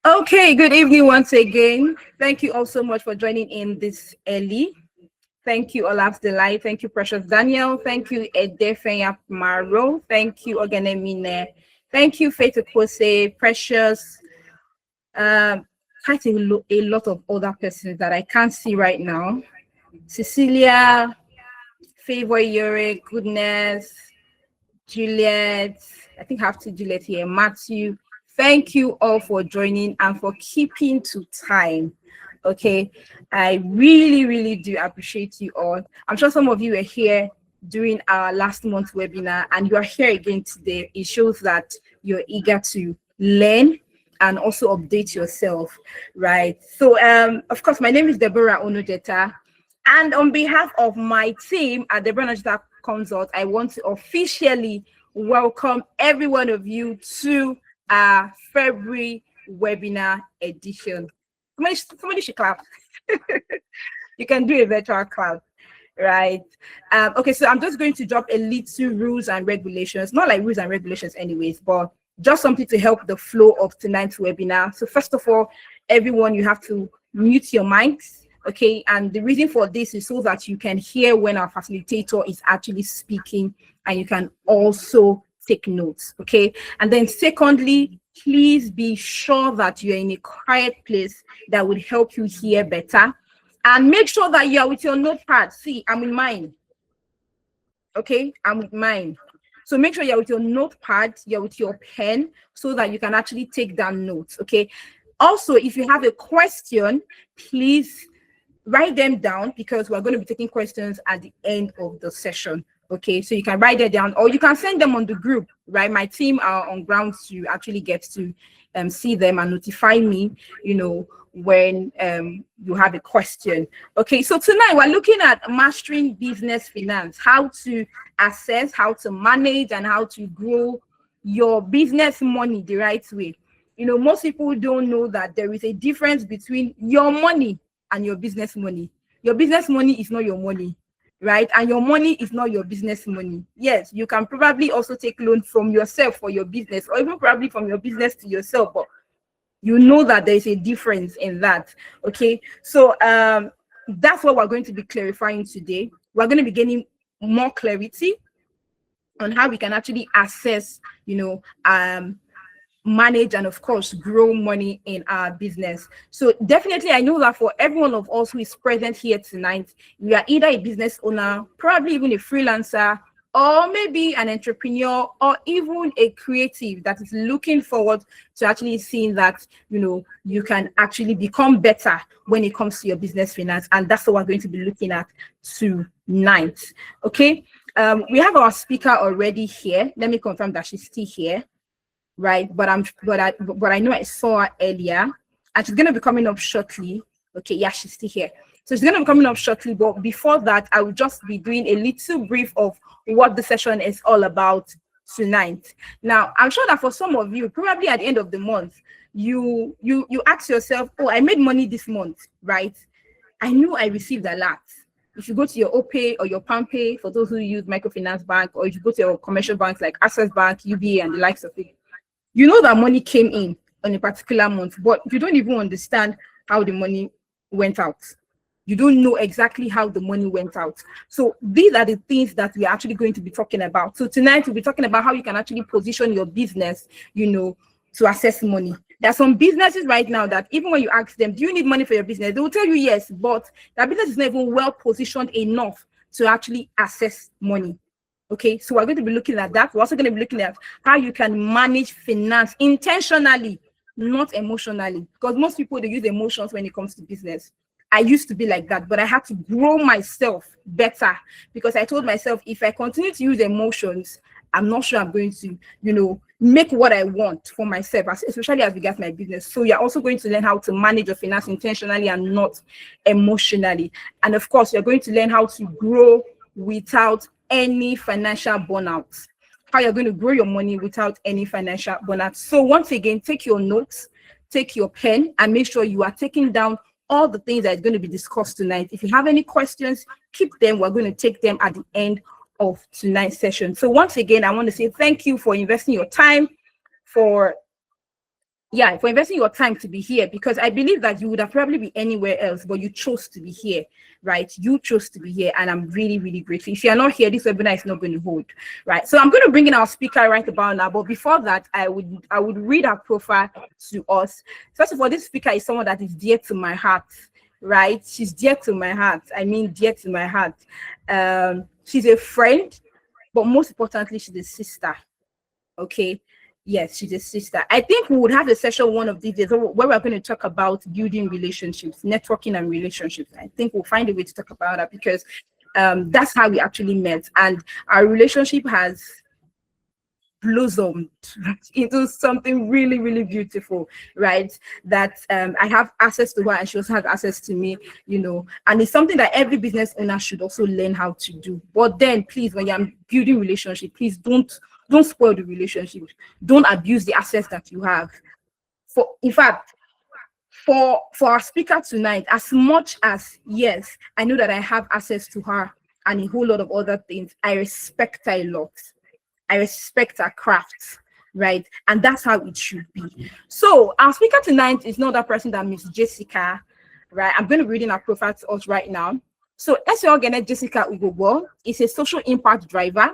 Okay, good evening once again. Thank you all so much for joining in this early. Thank you, Olaf's Delight. Thank you, Precious Daniel. Thank you, Edefenya Maro. Thank you, Oganemine. Thank you, Faith Okose, Precious. Quite a lot of other persons that I can't see right now. Cecilia, Febuary, Goodness, Juliet. I think I have to Juliet here. Matthew. Thank you all for joining and for keeping to time. Okay, I really do appreciate you all. I'm sure some of you were here during our last month webinar and you are here again today. It shows that you're eager to learn and also update yourself, right? So of course, my name is Deborah Onojeta, and on behalf of my team at Deborah Onojeta Consult, I want to officially welcome every one of you to our February webinar edition. Somebody should clap. You can do a virtual clap, right? Okay, so I'm just going to drop a little rules and regulations, not like rules and regulations anyways, but just something to help the flow of tonight's webinar. So first of all, everyone, you have to mute your mics, okay? And the reason for this is so that you can hear when our facilitator is actually speaking and you can also take notes, okay? And then secondly, please be sure that you're in a quiet place that will help you hear better. And make sure that you're with your notepad. See, I'm in mine. Okay, I'm with mine. So make sure you're with your notepad, you're with your pen, so that you can actually take down notes, okay? Also, if you have a question, please write them down because we're going to be taking questions at the end of the session. Okay, so you can write it down or you can send them on the group, right? My team are on ground to actually get to see them and notify me, you know, when you have a question. Okay, so tonight we're looking at mastering business finance, how to assess, how to manage, and how to grow your business money the right way. You know, most people don't know that there is a difference between your money and your business money. Your business money is not your money, right? And your money is not your business money. Yes, you can probably also take loan from yourself for your business, or even probably from your business to yourself, but you know that there is a difference in that. Okay, so that's what we're going to be clarifying today. We're going to be getting more clarity on how we can actually assess, you know, manage and of course grow money in our business. So definitely, I know that for every one of us who is present here tonight, we are either a business owner, probably even a freelancer, or maybe an entrepreneur, or even a creative that is looking forward to actually seeing that, you know, you can actually become better when it comes to your business finance. And that's what we're going to be looking at tonight. Okay, we have our speaker already here. Let me confirm that she's still here, right? But I know I saw her earlier and she's going to be coming up shortly. Okay, yeah, she's still here. So she's going to be coming up shortly, but before that, I will just be doing a little brief of what the session is all about tonight. Now, I'm sure that for some of you, probably at the end of the month, you ask yourself, oh, I made money this month, right? I knew I received a lot. If you go to your OPay or your PalmPay, for those who use microfinance bank, or if you go to your commercial banks like Access Bank, UBA, and the likes of it, you know that money came in on a particular month, but you don't even understand how the money went out. You don't know exactly how the money went out. So these are the things that we're actually going to be talking about. So tonight we'll be talking about how you can actually position your business, you know, to assess money. There are some businesses right now that even when you ask them, do you need money for your business? They will tell you yes, but that business is not even well positioned enough to actually assess money. Okay, so we're going to be looking at that. We're also going to be looking at how you can manage finance intentionally, not emotionally, because most people, they use emotions when it comes to business. I used to be like that, but I had to grow myself better because I told myself, if I continue to use emotions, I'm not sure I'm going to, you know, make what I want for myself, especially as regards my business. So you're also going to learn how to manage your finance intentionally and not emotionally. And of course, you're going to learn how to grow without any financial burnout, how you're going to grow your money without any financial burnout. So once again, take your notes, take your pen, and make sure you are taking down all the things that are going to be discussed tonight. If you have any questions, keep them. We're going to take them at the end of tonight's session. So once again, I want to say thank you for investing your time, for yeah, for investing your time to be here, because I believe that you would have probably be anywhere else, but you chose to be here, right? You chose to be here, and I'm really, really grateful. If you're not here, this webinar is not going to hold, right? So I'm going to bring in our speaker right about now, but before that, I would read her profile to us. First of all, this speaker is someone that is dear to my heart, right? She's dear to my heart. I mean, dear to my heart. She's a friend, but most importantly, she's a sister. Okay. Yes, she's a sister. I think we would have a session one of these days where we're going to talk about building relationships, networking and relationships. I think we'll find a way to talk about that, because that's how we actually met. And our relationship has blossomed into something really, really beautiful, right? That I have access to her and she also has access to me, you know, and it's something that every business owner should also learn how to do. But then please, when you're building relationship, please don't spoil the relationship. Don't abuse the access that you have. In fact, for our speaker tonight, as much as, yes, I know that I have access to her and a whole lot of other things, I respect her a lot. I respect her craft, right? And that's how it should be. So our speaker tonight is not that person than Miss Jessica, right? I'm going to be reading her profile to us right now. So Jessica Ugbobor is a social impact driver,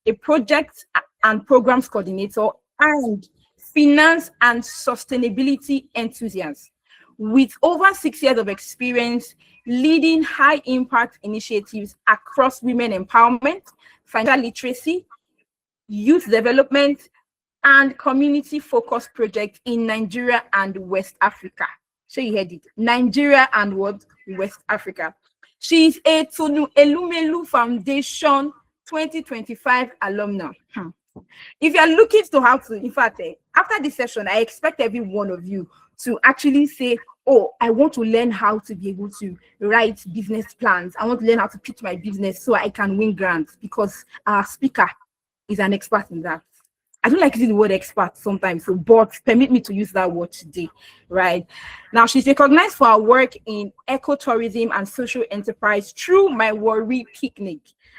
a project and programs coordinator, and finance and sustainability enthusiast with over 6 years of experience leading high impact initiatives across women empowerment, financial literacy, youth development, and community focused projects in Nigeria and West Africa. So you heard it, Nigeria and what? West Africa. She is a Tonu Elumelu Foundation 2025 alumna. If you're looking to how to, in fact, after this session, I expect every one of you to actually say, oh, I want to learn how to be able to write business plans. I want to learn how to pitch my business so I can win grants, because our speaker is an expert in that. I don't like using the word expert sometimes, so but permit me to use that word today, right? Now, she's recognized for her work in ecotourism and social enterprise through My Worry Picnic,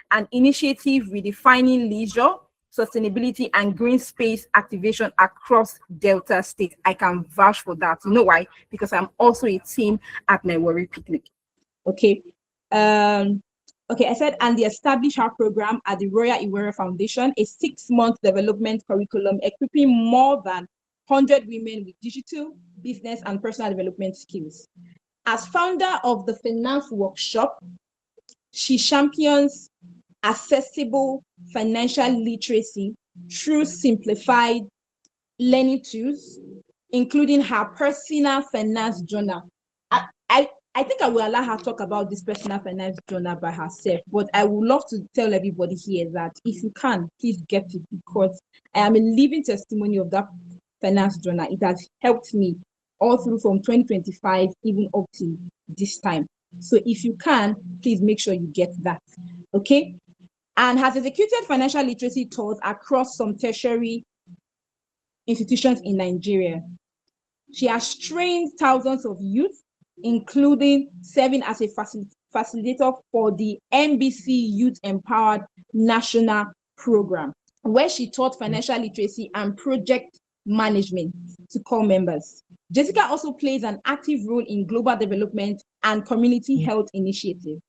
an initiative redefining leisure, sustainability, and green space activation across Delta State. I can vouch for that. You know why? Because I'm also a team at My Worry Picnic. Okay. Okay, I said, and the Establish Her program at the Royal Iwere Foundation, a 6-month development curriculum equipping more than 100 women with digital, business, and personal development skills. As founder of the Finance Workshop, she champions accessible financial literacy through simplified learning tools, including her personal finance journal. I think I will allow her to talk about this personal finance journal by herself, but I would love to tell everybody here that if you can, please get it, because I am a living testimony of that finance journal. It has helped me all through from 2025, even up to this time. So if you can, please make sure you get that, okay? And has executed financial literacy tours across some tertiary institutions in Nigeria. She has trained thousands of youth, including serving as a facilitator for the NBC Youth Empowered National Program, where she taught financial literacy and project management to core members. Jessica also plays an active role in global development and community health initiatives.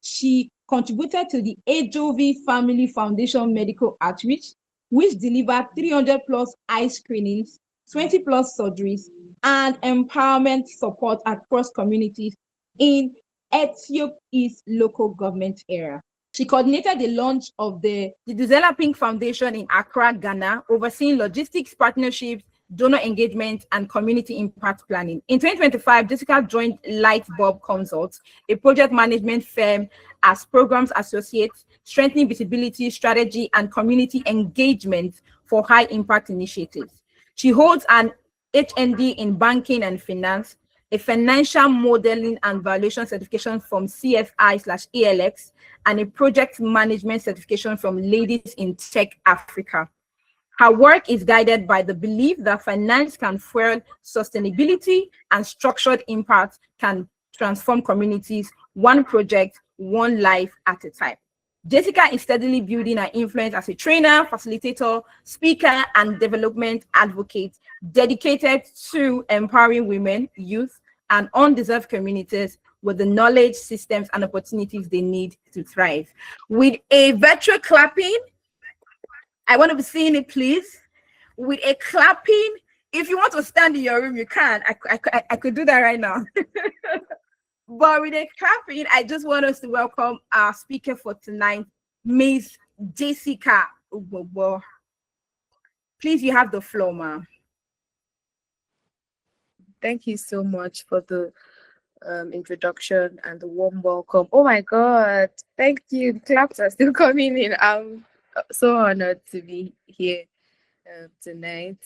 She contributed to the Ajovi Family Foundation Medical Outreach, which delivered 300 plus eye screenings, 20 plus surgeries, and empowerment support across communities in Ethiopia's local government area. She coordinated the launch of the Developing Foundation in Accra, Ghana, overseeing logistics partnerships, donor engagement, and community impact planning. In 2025, Jessica joined Lightbulb Consults, a project management firm, as programs associate, strengthening visibility, strategy, and community engagement for high impact initiatives. She holds an HND in banking and finance, a financial modeling and valuation certification from CFI/ALX, and a project management certification from Ladies in Tech Africa. Her work is guided by the belief that finance can fuel sustainability and structured impact can transform communities, one project, one life at a time. Jessica is steadily building her influence as a trainer, facilitator, speaker, and development advocate dedicated to empowering women, youth, and undeserved communities with the knowledge, systems, and opportunities they need to thrive. With a virtual clapping, I want to be seeing it, please. With a clapping, if you want to stand in your room, you can. I could do that right now. But with a clapping, I just want us to welcome our speaker for tonight, Miss Jessica Ugbobor. Please, you have the floor, ma'am. Thank you so much for the introduction and the warm welcome. Oh my God, thank you. The claps are still coming in. I'm so honored to be here tonight.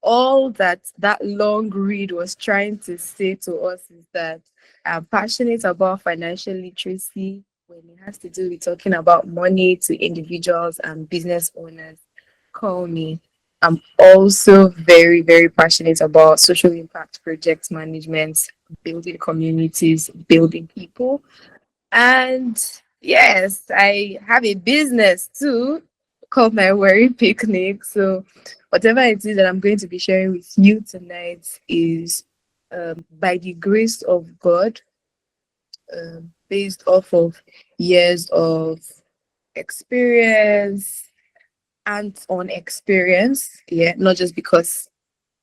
All that long read was trying to say to us is that I'm passionate about financial literacy when it has to do with talking about money to individuals and business owners. Call me. I'm also very, very passionate about social impact project management, building communities, building people. And yes, I have a business too called my Worry Picnic. So whatever it is that I'm going to be sharing with you tonight is by the grace of God, based off of years of experience and on experience. Yeah, not just because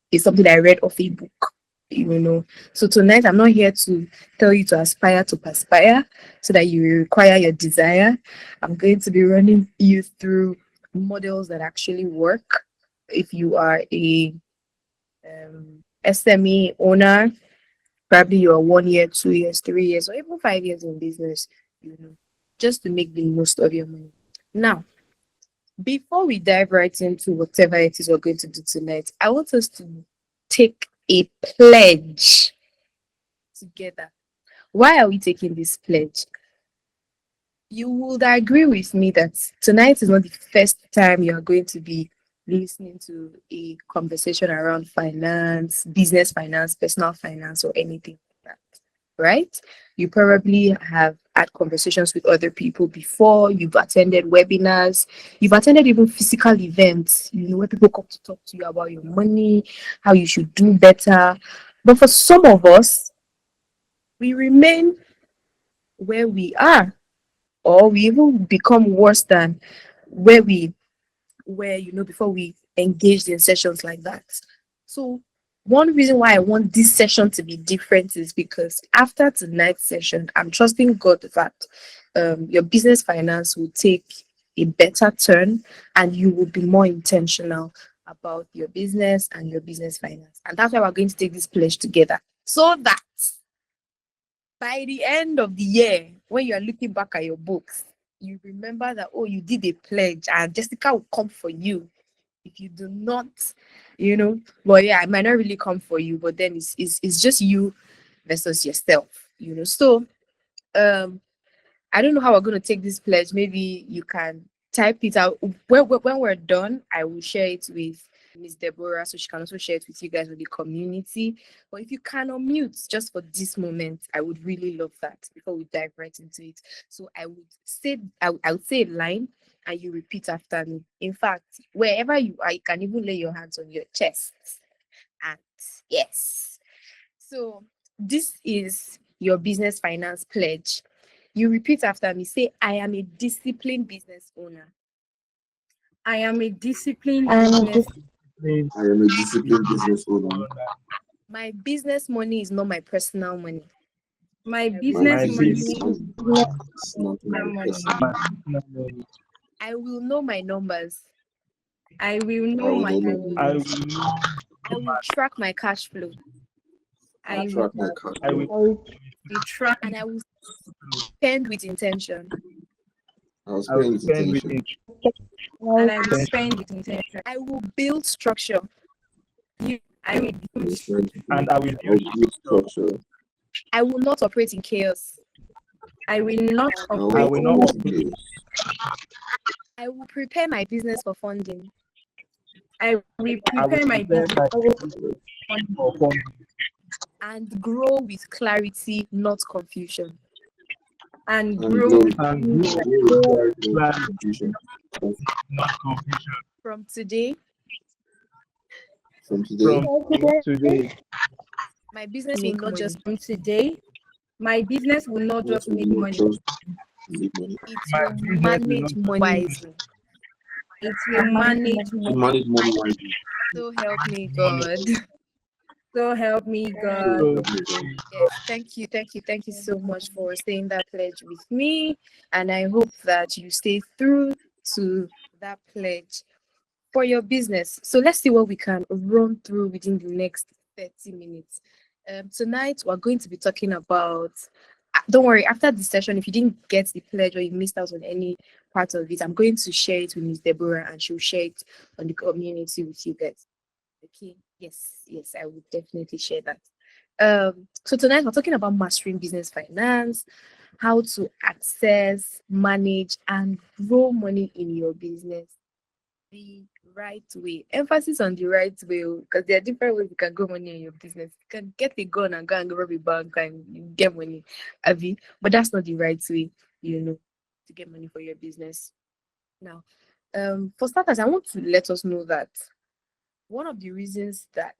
it's something I read off a book, you know. So tonight I'm not here to tell you to aspire to perspire so that you require your desire. I'm going to be running you through models that actually work. If you are a SME owner, probably you're 1 year, 2 years, 3 years, or even 5 years in business, you know, just to make the most of your money. Now, before we dive right into whatever it is we're going to do tonight, I want us to take a pledge together. Why are we taking this pledge? You would agree with me that tonight is not the first time you are going to be listening to a conversation around finance, business finance, personal finance, or anything like that, right? You probably have had conversations with other people before, you've attended webinars, you've attended even physical events, where people come to talk to you about your money, how you should do better. But for some of us, we remain where we are, or we even become worse than where we were, before we engaged in sessions like that. So one reason why I want this session to be different is because after tonight's session, I'm trusting God that your business finance will take a better turn and you will be more intentional about your business and your business finance. And that's why we're going to take this pledge together, so that by the end of the year, when you are looking back at your books, you remember that, oh, you did a pledge and Jessica will come for you. If you do not, well, yeah, it might not really come for you, but then it's just you versus yourself, So I don't know how we're going to take this pledge. Maybe you can type it out. When we're done, I will share it with Miss Deborah so she can also share it with you guys with the community. But if you can unmute just for this moment, I would really love that before we dive right into it. So I would say a line and you repeat after me. In fact, wherever you are, you can even lay your hands on your chest. And yes. So this is your business finance pledge. You repeat after me. Say, I am a disciplined business owner. I am a disciplined I am a business. I am a disciplined business owner. My business money is not my personal money. My My business business money money is not my money. personal. I will know my numbers. I will I know will my know my numbers. numbers. I will track my cash flow. I I track my cash flow. will track And I will spend with intention. I'll spend with intention. and I will spend with intention. I will build structure. I will I will do spend. I'll build structure. I will not operate in chaos. I will not I will operate. not operate in chaos. I will prepare my business for funding. I will prepare my business And grow with clarity, not confusion. and and grow grow with and clarity. grow with clarity, not confusion. From today, From today, my business will Make not money. just From today, my business will not what just will make not money, just make money, it my will business will manage not money money. wisely. It will manage to money. manage money wisely. So help me Money. God. So help me God. So help me God. Yes, thank you so much for saying that pledge with me. And I hope that you stay through to that pledge for your business. So let's see what we can run through within the next 30 minutes. Tonight, we're going to be talking about. Don't worry, after this session, if you didn't get the pledge or you missed out on any part of it, I'm going to share it with Miss Deborah and she'll share it on the community with you guys. Okay, yes, I would definitely share that. So tonight we're talking about mastering business finance, how to access, manage, and grow money in your business the right way. Emphasis on the right way, because there are different ways you can grow money in your business. You can get a gun and go and rob a bank and you get money, Avi, but that's not the right way, to get money for your business. Now, for starters, I want to let us know that one of the reasons that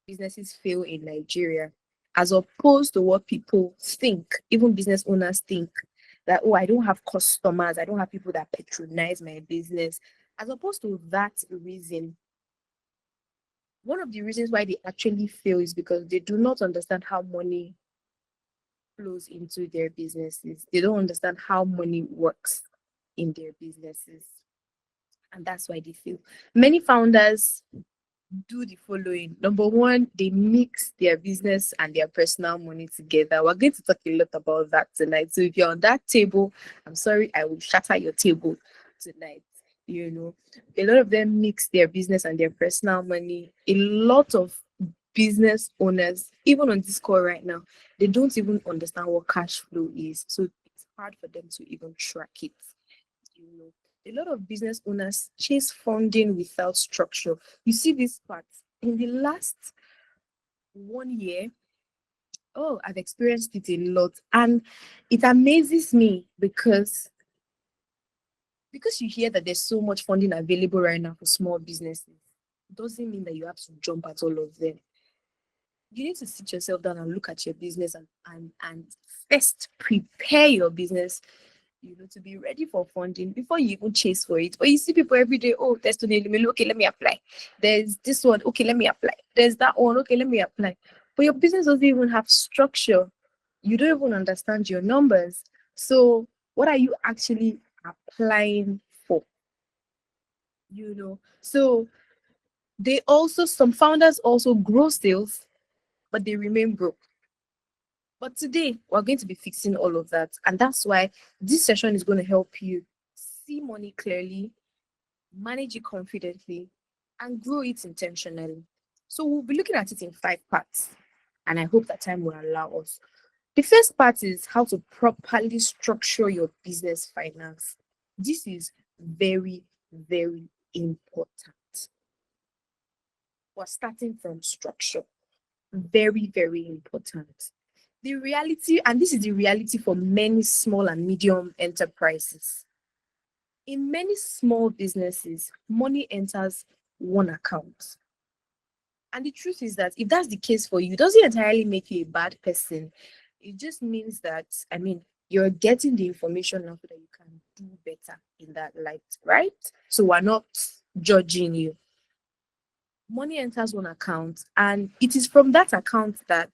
businesses fail in Nigeria, as opposed to what people think, even business owners think that, oh, I don't have customers, I don't have people that patronize my business. As opposed to that reason, one of the reasons why they actually fail is because they do not understand how money flows into their businesses. They don't understand how money works in their businesses. And that's why they fail. Many founders do the following. Number one, they mix their business and their personal money together. We're going to talk a lot about that tonight. So if you're on that table, I'm sorry, I will shatter your table tonight. A lot of them mix their business and their personal money. A lot of business owners, even on this call right now, they don't even understand what cash flow is. So it's hard for them to even track it. You know, a lot of business owners chase funding without structure. You see this part in the last 1 year. Oh, I've experienced it a lot, and it amazes me because you hear that there's so much funding available right now for small businesses. Doesn't mean that you have to jump at all of them. You need to sit yourself down and look at your business and first prepare your business, to be ready for funding before you even chase for it. But you see people every day, oh, there's Tony, okay, let me apply. There's this one, okay, let me apply. There's that one, okay, let me apply. But your business doesn't even have structure. You don't even understand your numbers. So what are you actually applying for? So some founders also grow sales, but they remain broke. But today, we're going to be fixing all of that. And that's why this session is going to help you see money clearly, manage it confidently, and grow it intentionally. So we'll be looking at it in 5 parts. And I hope that time will allow us. The first part is how to properly structure your business finance. This is very, very important. We're starting from structure. Very, very important. The reality, and this is the reality for many small and medium enterprises. In many small businesses, money enters one account. And the truth is that if that's the case for you, it doesn't entirely make you a bad person. It just means that, you're getting the information now so that you can do better in that light, right? So we're not judging you. Money enters one account, and it is from that account that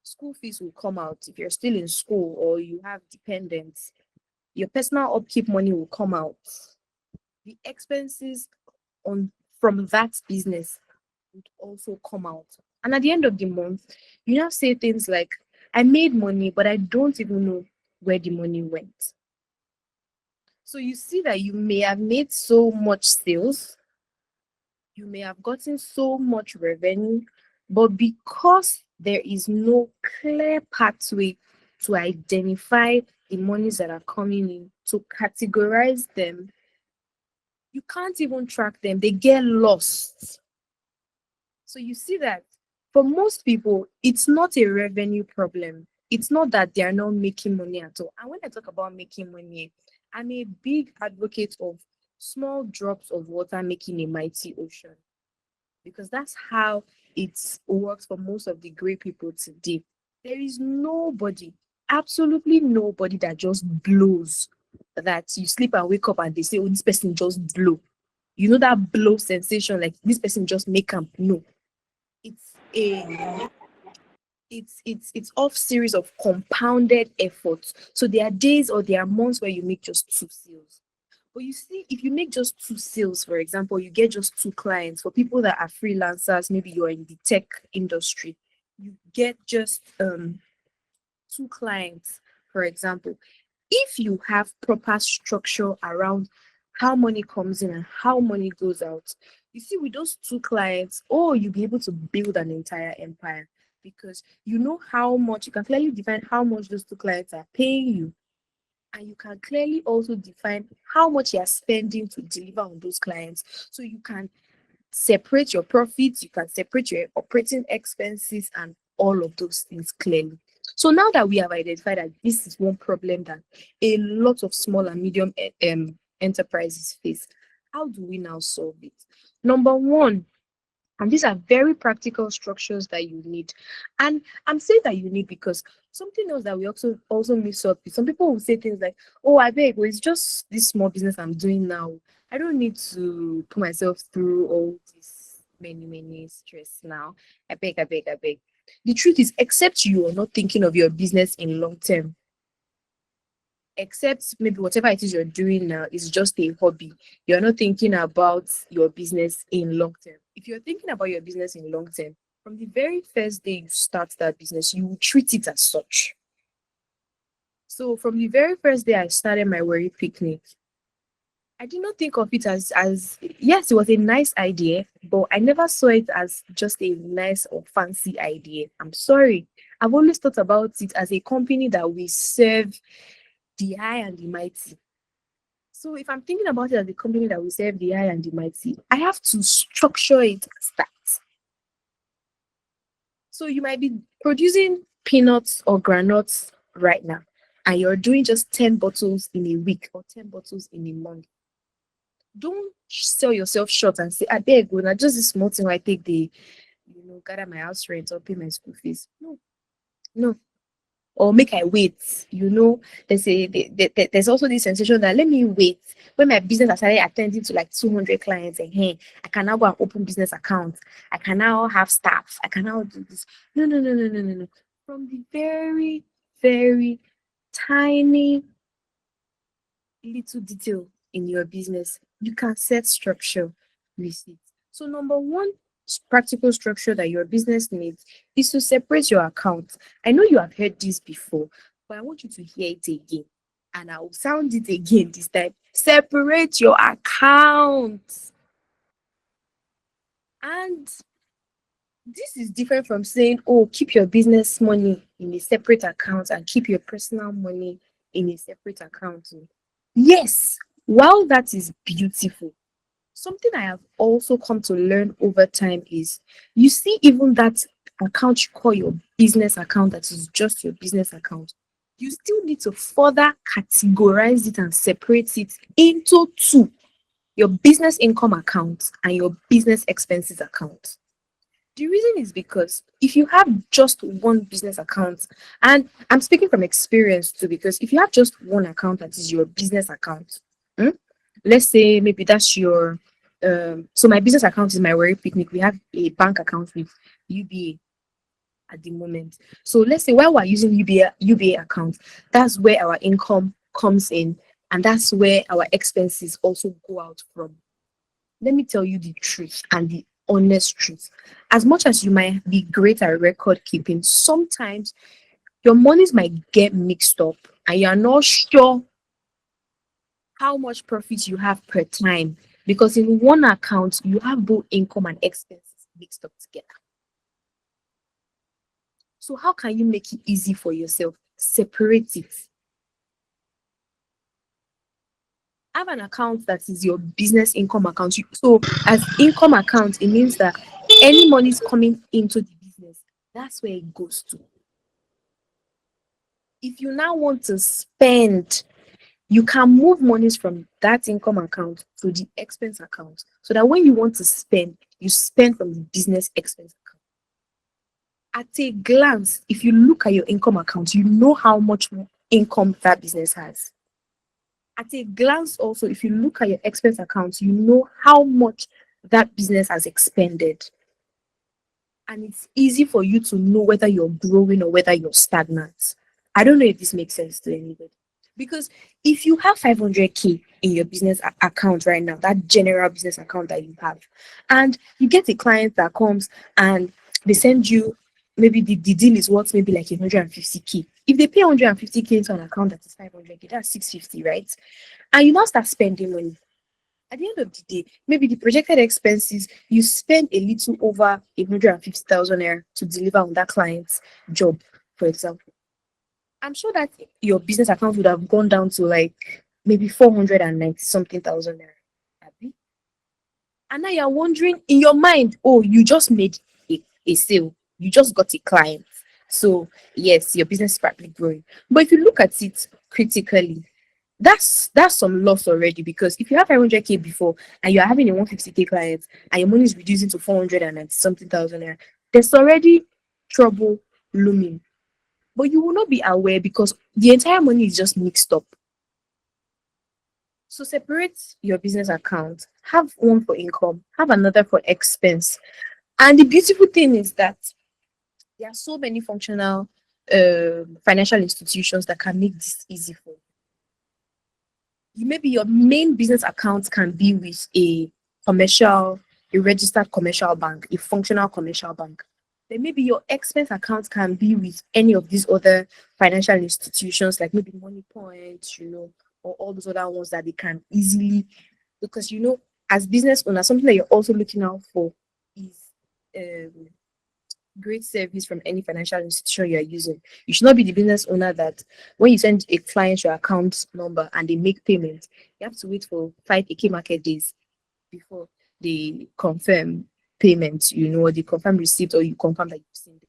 school fees will come out. If you're still in school or you have dependents, your personal upkeep money will come out. The expenses on from that business would also come out. And at the end of the month, you now say things like, I made money, but I don't even know where the money went. So you see that you may have made so much sales, you may have gotten so much revenue, but because there is no clear pathway to identify the monies that are coming in, to categorize them, you can't even track them. They get lost. So you see that for most people, it's not a revenue problem. it's not that they are not making money at all. And when I talk about making money, I'm a big advocate of small drops of water making a mighty ocean, because that's how it works for most of the great people today. There is nobody, absolutely nobody that just blows, that you sleep and wake up and they say, oh, this person just blow. You know that blow sensation, like this person just make up. No, it's a it's off series of compounded efforts. So there are days or there are months where you make just two sales. But you see, if you make just two sales, for example, you get just two clients. For people that are freelancers, maybe you're in the tech industry, you get just two clients, for example. If you have proper structure around how money comes in and how money goes out, you see, with those two clients, oh, you'll be able to build an entire empire, because you know how much, you can clearly define how much those two clients are paying you, and you can clearly also define how much you are spending to deliver on those clients. So you can separate your profits, you can separate your operating expenses and all of those things clearly. So now that we have identified that this is one problem that a lot of small and medium enterprises face, how do we now solve it? Number one, and these are very practical structures that you need. And I'm saying that you need because something else that we also miss up is some people will say things like, oh, I beg, well, it's just this small business I'm doing now. I don't need to put myself through all this many stress now. I beg, I beg, I beg. The truth is, except you are not thinking of your business in long term, except maybe whatever it is you're doing now is just a hobby. You're not thinking about your business in long term. If you're thinking about your business in long term, from the very first day you start that business, you will treat it as such. So from the very first day I started my worry picnic, I did not think of it as yes, it was a nice idea, but I never saw it as just a nice or fancy idea. I'm sorry. I've always thought about it as a company that we serve the high and the mighty. So if I'm thinking about it as a company that will serve the high and the mighty, I have to structure it as that. So you might be producing peanuts or granuts right now, and you're doing just 10 bottles in a week or 10 bottles in a month. Don't sell yourself short and say, I beg, when I just this small thing I take the, gather my house rent or pay my school fees. No, no. Or make I wait. There's also this sensation that let me wait. When my business has started attending to like 200 clients, and hey, I can now go and open business accounts. I can now have staff. I can now do this. No, no, no, no, no, no, no. From the very, very tiny little detail in your business, you can set structure with it. So number one practical structure that your business needs is to separate your accounts. I know you have heard this before, but I want you to hear it again. And I will sound it again this time. Separate your accounts. And this is different from saying, oh, keep your business money in a separate account and keep your personal money in a separate account. Yes, while that is beautiful, something I have also come to learn over time is, you see, even that account you call your business account, that is just your business account, you still need to further categorize it and separate it into two: your business income account and your business expenses account. The reason is because if you have just one business account, and I'm speaking from experience too, because if you have just one account that is your business account, let's say maybe that's your so my business account is my worry picnic. We have a bank account with UBA at the moment. So let's say while we're using UBA account, that's where our income comes in, and that's where our expenses also go out from. Let me tell you the truth and the honest truth. As much as you might be great at record keeping, sometimes your monies might get mixed up and you're not sure how much profit you have per time, because in one account you have both income and expenses mixed up together. So how can you make it easy for yourself? Separate it. Have an account that is your business income account. So as income account, it means that any money is coming into the business, that's where it goes to. If you now want to spend, you can move monies from that income account to the expense account so that when you want to spend, you spend from the business expense account. At a glance, if you look at your income account, you know how much more income that business has. At a glance, also, if you look at your expense account, you know how much that business has expended. And it's easy for you to know whether you're growing or whether you're stagnant. I don't know if this makes sense to anybody. Because if you have 500K in your business account right now, that general business account that you have, and you get a client that comes and they send you, maybe the deal is worth maybe like 150K. If they pay 150K into an account that is 500K, that's 650, right? And you now start spending money. At the end of the day, maybe the projected expenses, you spend a little over 150,000 naira to deliver on that client's job, for example. I'm sure that your business account would have gone down to like maybe 490 something thousand naira. Abi? And now you're wondering in your mind, oh, you just made a sale, you just got a client. So, yes, your business is probably growing. But if you look at it critically, that's some loss already, because if you have 500K before and you're having a 150K client and your money is reducing to 490 something thousand naira, there's already trouble looming. But you will not be aware because the entire money is just mixed up. So separate your business account, have one for income, have another for expense. And the beautiful thing is that there are so many functional financial institutions that can make this easy for you. Maybe your main business account can be with a registered commercial bank, a functional commercial bank. Then maybe your expense account can be with any of these other financial institutions, like maybe Money Point, or all those other ones that they can easily, because as business owner, something that you're also looking out for is um, great service from any financial institution you're using. You should not be the business owner that when you send a client your account number and they make payment, you have to wait for 5 AK market days before they confirm payment, or they confirm receipt, or you confirm that you've seen it.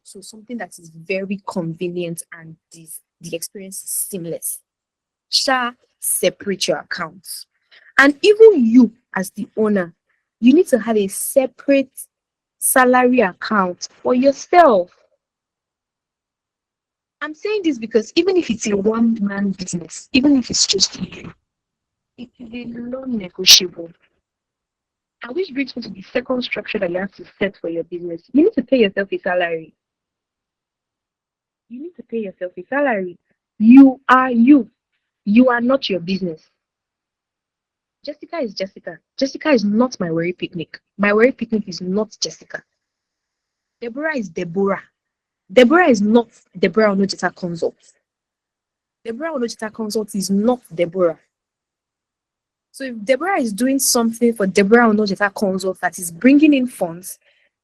So something that is very convenient and the experience is seamless. Separate your accounts. And even you as the owner, you need to have a separate salary account for yourself. I'm saying this because even if it's a one-man business, even if it's just you, it is a non-negotiable. And which brings me to the second structure that you have to set for your business. You need to pay yourself a salary. You need to pay yourself a salary. You are you. You are not your business. Jessica is Jessica. Jessica is not my worry picnic. My worry picnic is not Jessica. Deborah is Deborah. Deborah is not Deborah Onojeta Consult. Deborah Onojeta Consult is not Deborah. So if Deborah is doing something for Deborah Onojeta Consult that is bringing in funds,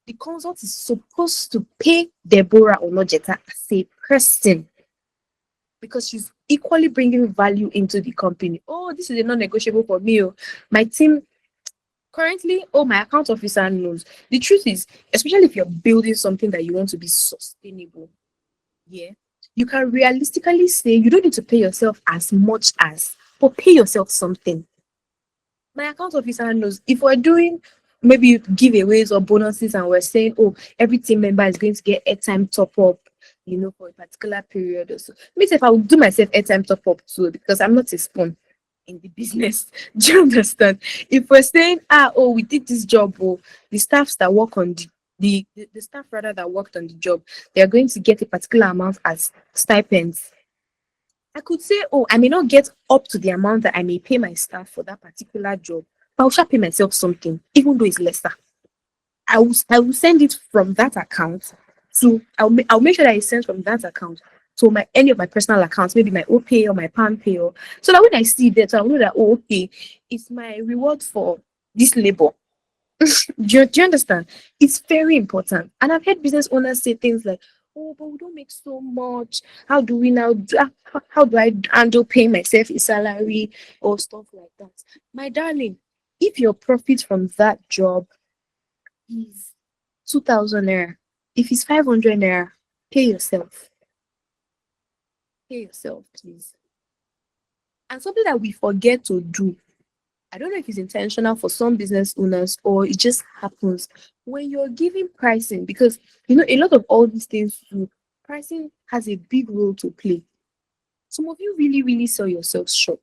the consult is supposed to pay Deborah Onojeta as a person, because she's equally bringing value into the company. Oh, this is a non-negotiable for me. Oh. My team currently, my account officer knows. The truth is, especially if you're building something that you want to be sustainable, you can realistically say you don't need to pay yourself as much as, but pay yourself something. My account officer knows if we're doing maybe giveaways or bonuses and we're saying, every team member is going to get airtime top up, for a particular period or so. Means if I will do myself airtime top up too, because I'm not a spoon in the business. Do you understand? If we're saying, we did this job, the staffs that work on the staff rather that worked on the job, they are going to get a particular amount as stipends. I could say, I may not get up to the amount that I may pay my staff for that particular job, but I'll pay myself something, even though it's lesser. I will send it from that account to, I'll make sure that it sends from that account to any of my personal accounts, maybe my OPay or my PalmPay, so that when I see that, I'll know that, okay, it's my reward for this labor. Do you understand? It's very important. And I've heard business owners say things like, but we don't make so much. How do we now how do I handle paying myself a salary or stuff like that? My darling, if your profit from that job is 2,000 naira, if it's 500 naira, pay yourself. Pay yourself, please. And something that we forget to do, I don't know if it's intentional for some business owners or it just happens when you're giving pricing, because a lot of all these things too, pricing has a big role to play. Some of you really, really sell yourself short.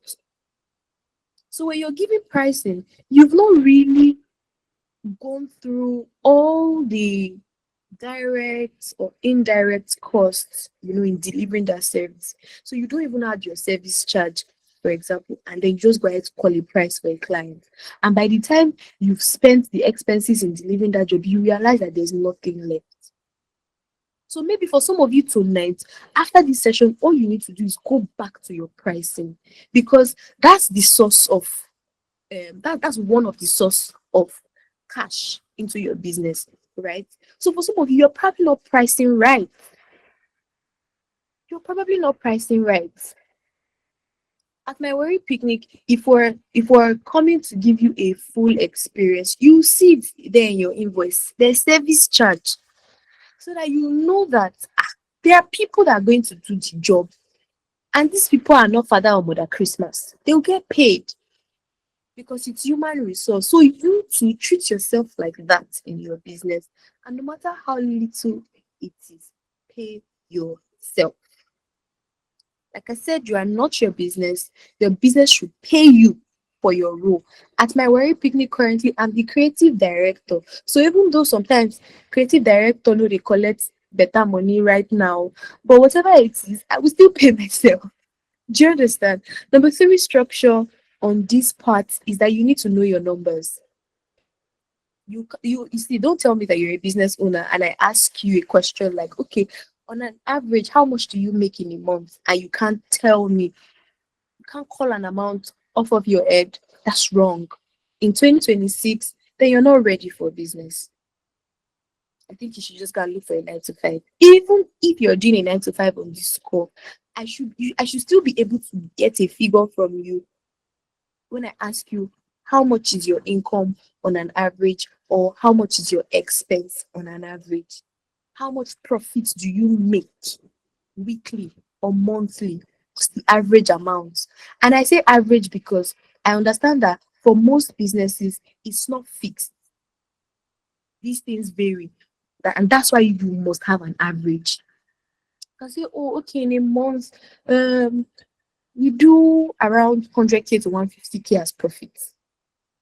So when you're giving pricing, you've not really gone through all the direct or indirect costs, in delivering that service. So you don't even add your service charge, for example, and then you just go ahead to call a price for a client. And by the time you've spent the expenses in delivering that job, you realize that there's nothing left. So maybe for some of you tonight, after this session, all you need to do is go back to your pricing, because that's the source of that's one of the source of cash into your business, right? So for some of you, you're probably not pricing right. You're probably not pricing right. At my worry picnic, if we're coming to give you a full experience, you see it there in your invoice. There's service charge, so that you know that there are people that are going to do the job, and these people are not Father or Mother Christmas. They'll get paid because it's human resource. So you to treat yourself like that in your business, and no matter how little it is, pay yourself. Like I said, you are not your business. Your business should pay you for your role. At my worry picnic currently, I'm the creative director. So even though sometimes creative director know they collect better money right now, but whatever it is, I will still pay myself. Do you understand? Number three structure on this part is that you need to know your numbers. You see, don't tell me that you're a business owner and I ask you a question like, okay, on an average, how much do you make in a month? And you can't tell me, you can't call an amount off of your head. That's wrong. In 2026, then you're not ready for business. I think you should just go and look for a 9 to 5. Even if you're doing a 9 to 5 on this call, I should still be able to get a figure from you when I ask you how much is your income on an average, or how much is your expense on an average. How much profit do you make weekly or monthly? What's the average amount? And I say average because I understand that for most businesses, it's not fixed. These things vary. And that's why you must have an average. You can say, oh, okay, in a month, we do around 100K to 150K as profits.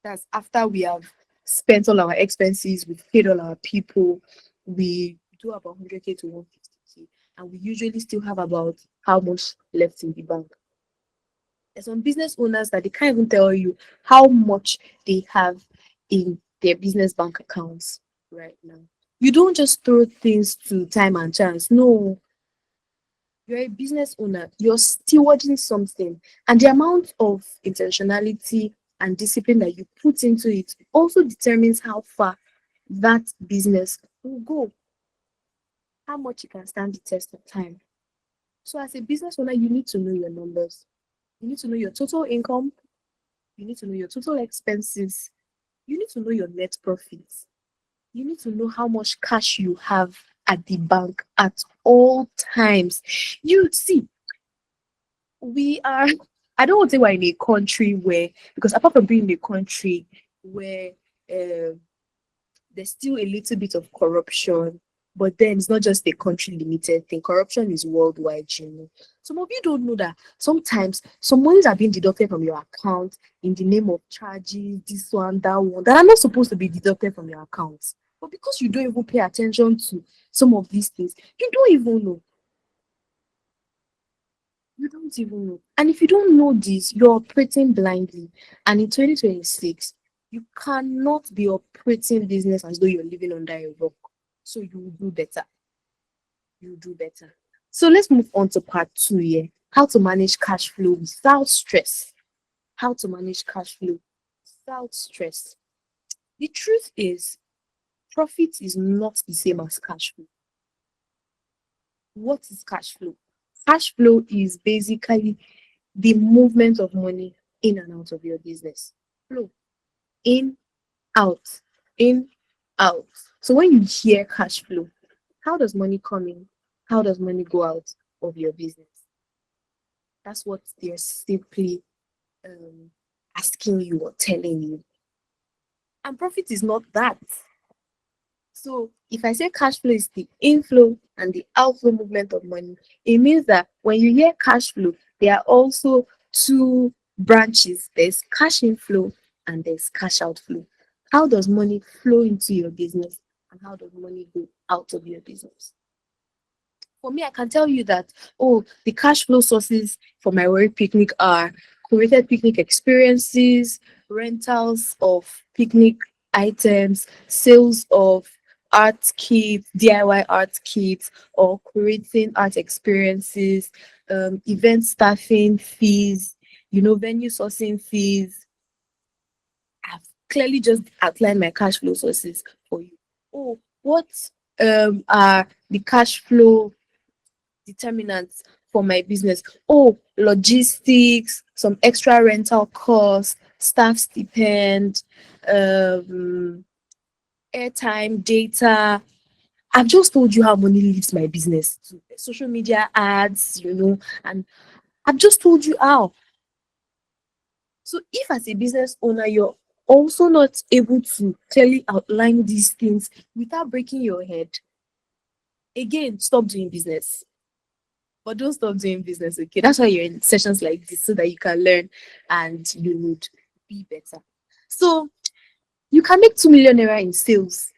That's after we have spent all our expenses, we've paid all our people, we do about 100K to 150K, and we usually still have about how much left in the bank. There's some business owners that they can't even tell you how much they have in their business bank accounts right now. You don't just throw things to time and chance. No, you're a business owner, you're stewarding something, and the amount of intentionality and discipline that you put into it also determines how far that business will go, how much you can stand the test of time. So as a business owner, you need to know your numbers. You need to know your total income. You need to know your total expenses. You need to know your net profits. You need to know how much cash you have at the bank at all times. You see, we are, I don't want to say we're in a country where, because apart from being in a country where there's still a little bit of corruption, but then it's not just a country limited thing. Corruption is worldwide. Some of you don't know that sometimes some monies are being deducted from your account in the name of charges, this one, that one, that are not supposed to be deducted from your accounts. But because you don't even pay attention to some of these things, you don't even know. You don't even know. And if you don't know this, you're operating blindly. And in 2026, you cannot be operating business as though you're living under a rock. So you will do better. You do better. So let's move on to part 2 here. How to manage cash flow without stress. How to manage cash flow without stress. The truth is, profit is not the same as cash flow. What is cash flow? Cash flow is basically the movement of money in and out of your business. Flow. In, out, in, out. So when you hear cash flow, how does money come in? How does money go out of your business? That's what they're simply um, asking you or telling you. And profit is not that. So if I say cash flow is the inflow and the outflow movement of money, it means that when you hear cash flow, there are also two branches. There's cash inflow and there's cash outflow. How does money flow into your business and how does money go out of your business? For me, I can tell you that, oh, the cash flow sources for my work picnic are curated picnic experiences, rentals of picnic items, sales of art kits, DIY art kits, or creating art experiences, event staffing fees, venue sourcing fees. I've clearly just outlined my cash flow sources for you. Oh, what are the cash flow determinants for my business? Oh, logistics, some extra rental costs, staff stipend, um, airtime, data. I've just told you how money leaves my business to social media ads, and I've just told you how. So if as a business owner, you're also not able to clearly outline these things without breaking your head, again, stop doing business. But don't stop doing business, okay? That's why you're in sessions like this, so that you can learn and you would be better. So you can make 2 million naira in sales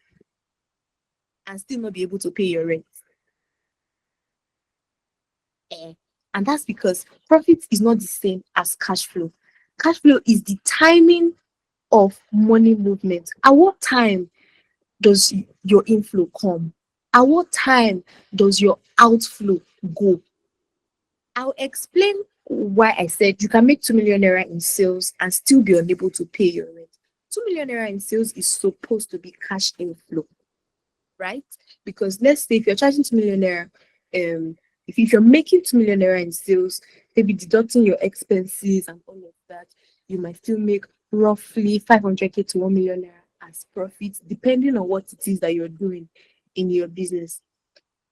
and still not be able to pay your rent. And that's because profit is not the same as cash flow. Cash flow is the timing of money movement. At what time does your inflow come? At what time does your outflow go? I'll explain why I said you can make 2 million naira in sales and still be unable to pay your rent. 2 million naira in sales is supposed to be cash inflow, right? Because let's say if you're charging 2 million naira, if you're making 2 million naira in sales, maybe deducting your expenses and all of that, you might still make roughly 500k to 1 million naira as profit, depending on what it is that you're doing in your business.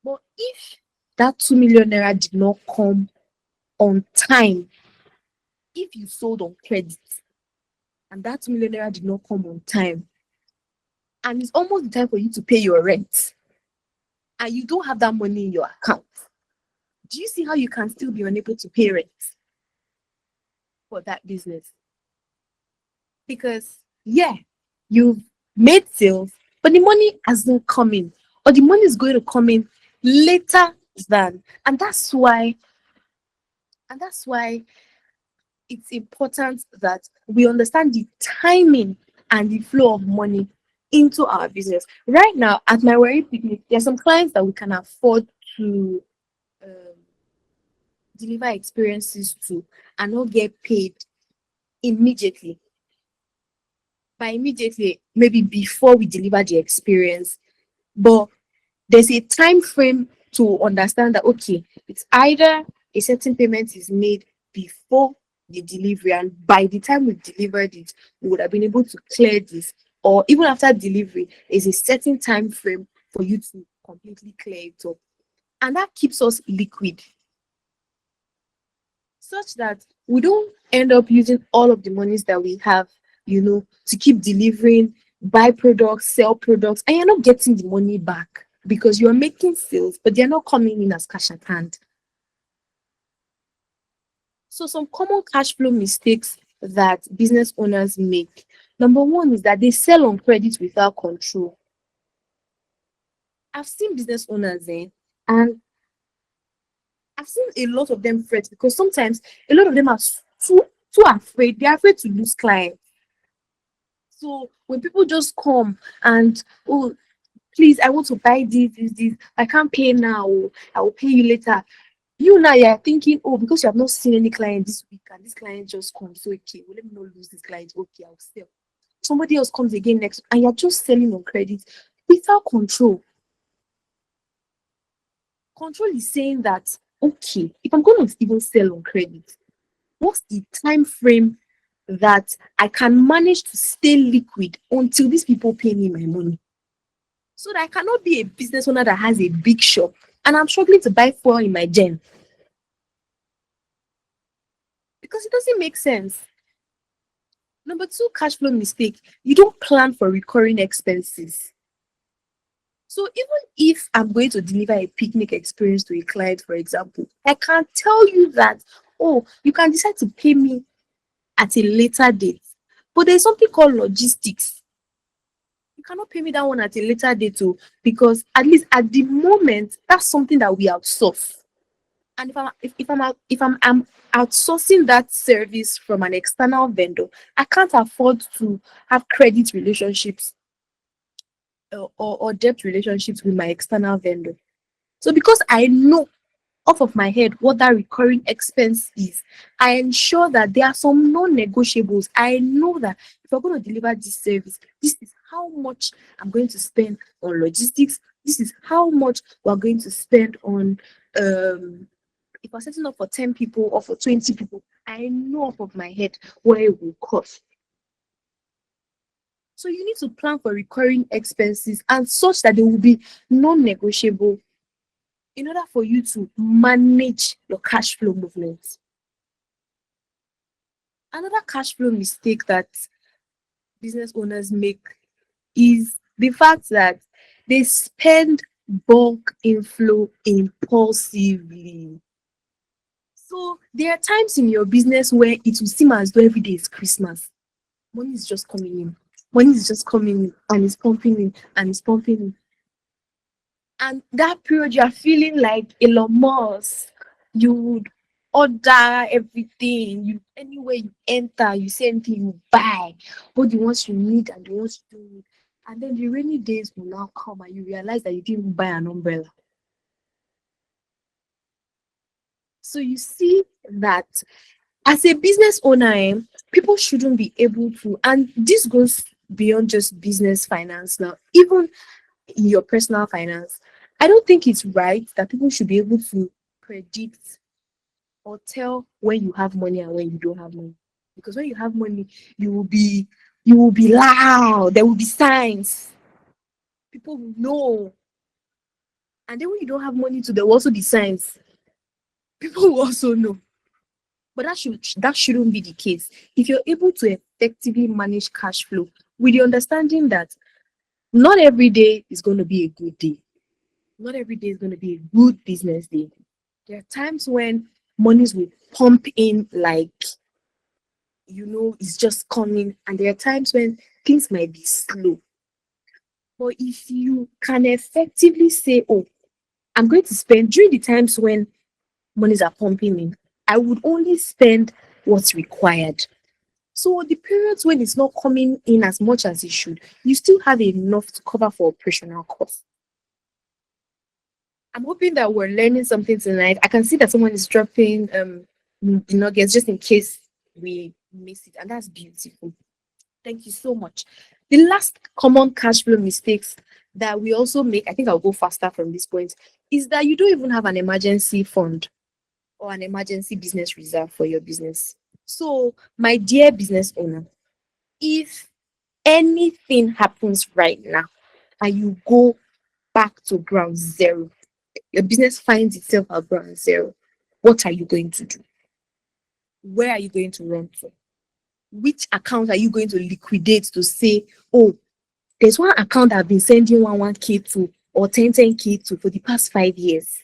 But if that 2 million naira did not come on time, if you sold on credit and that 2 million naira did not come on time, and it's almost the time for you to pay your rent, and you don't have that money in your account, do you see how you can still be unable to pay rent for that business? Because, yeah, you've made sales, but the money hasn't come in, or the money is going to come in later than, and that's why it's important that we understand the timing and the flow of money into our business. Right now, at my worry picnic, there are some clients that we can afford to um, deliver experiences to and not get paid immediately. By immediately, maybe before we deliver the experience, but there's a time frame to understand that, okay, it's either a certain payment is made before the delivery, and by the time we've delivered it, we would have been able to clear this, or even after delivery, is a certain time frame for you to completely clear it up. And that keeps us liquid, such that we don't end up using all of the monies that we have, to keep delivering, buy products, sell products, and you're not getting the money back because you're making sales, but they're not coming in as cash at hand. So some common cash flow mistakes that business owners make. Number one is that they sell on credit without control. I've seen business owners and I've seen a lot of them fret because sometimes a lot of them are too afraid. They're afraid to lose clients. So when people just come and, oh, please, I want to buy this, I can't pay now, I will pay you later. You now you're thinking, oh, because you have not seen any client this week and this client just comes, so okay, well, let me not lose this client. Okay, I'll sell. Somebody else comes again next, and you're just selling on credit without control. Control is saying that, okay, if I'm going to even sell on credit, what's the time frame that I can manage to stay liquid until these people pay me my money? So that I cannot be a business owner that has a big shop and I'm struggling to buy fuel in my gen. because it doesn't make sense. Number two, cash flow mistake. You don't plan for recurring expenses. So even if I'm going to deliver a picnic experience to a client, for example, I can tell you that, oh, you can decide to pay me at a later date. But there's something called logistics. You cannot pay me that one at a later date too, because at least at the moment, that's something that we outsource. And if I'm outsourcing that service from an external vendor, I can't afford to have credit relationships or debt relationships with my external vendor. So because I know off of my head what that recurring expense is, I ensure that there are some non-negotiables. I know that if we're going to deliver this service, this is how much I'm going to spend on logistics. This is how much we're going to spend on if we're setting up for 10 people or for 20 people, I know off of my head what it will cost. So you need to plan for recurring expenses and such that they will be non-negotiable in order for you to manage your cash flow movements. Another cash flow mistake that business owners make is the fact that they spend bulk inflow impulsively. So there are times in your business where it will seem as though every day is Christmas. Money is just coming in. Money is just coming in and it's pumping in and it's pumping in. And that period, you are feeling like Elon Musk. You would order everything. You anywhere you enter, you see anything you buy, both the ones you need and the ones you don't need. And then the rainy days will now come and you realize that you didn't even buy an umbrella. So you see that as a business owner, people shouldn't be able to, and this goes beyond just business finance now, even in your personal finance. I don't think it's right that people should be able to predict or tell when you have money and when you don't have money. Because when you have money, you will be loud. There will be signs. People will know. And then when you don't have money too, there will also be signs. People will also know. But that shouldn't be the case. If you're able to effectively manage cash flow with the understanding that not every day is going to be a good day. Not every day is going to be a good business day. There are times when monies will pump in like, it's just coming. And there are times when things might be slow. But if you can effectively say, oh, I'm going to spend during the times when monies are pumping in, I would only spend what's required. So the periods when it's not coming in as much as it should, you still have enough to cover for operational costs. I'm hoping that we're learning something tonight. I can see that someone is dropping the nuggets just in case we miss it, and that's beautiful. Thank you so much. The last common cash flow mistakes that we also make, I think I'll go faster from this point, is that you don't even have an emergency fund or an emergency business reserve for your business. So, my dear business owner, if anything happens right now and you go back to ground zero, your business finds itself at ground zero, what are you going to do? Where are you going to run to? Which account are you going to liquidate to say, oh, there's one account I've been sending 1k to or 10k to for the past 5 years.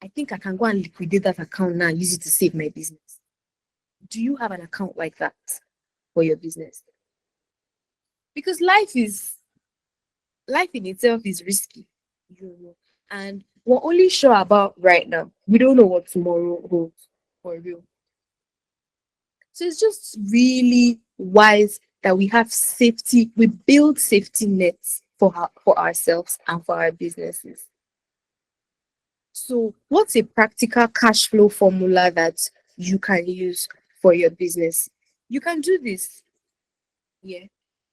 I think I can go and liquidate that account now and use it to save my business. Do you have an account like that for your business? Because life in itself is risky, and we're only sure about right now. We don't know what tomorrow holds for real. So it's just really wise that we have safety, we build safety nets for ourselves and for our businesses. So what's a practical cash flow formula that you can use for your business? You can do this. Yeah.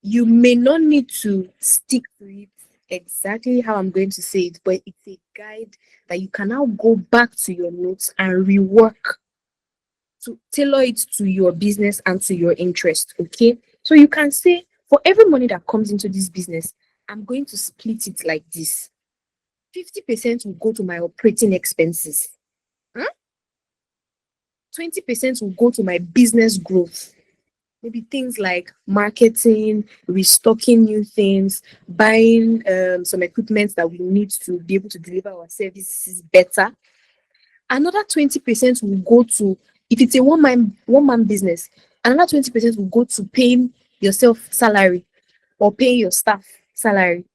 You may not need to stick to it exactly how I'm going to say it, but it's a guide that you can now go back to your notes and rework to tailor it to your business and to your interest. Okay. So you can say, for every money that comes into this business, I'm going to split it like this. 50% will go to my operating expenses. 20% will go to my business growth. Maybe things like marketing, restocking new things, buying some equipment that we need to be able to deliver our services better. Another 20% will go to, if it's a one man business, another 20% will go to paying yourself salary or paying your staff salary,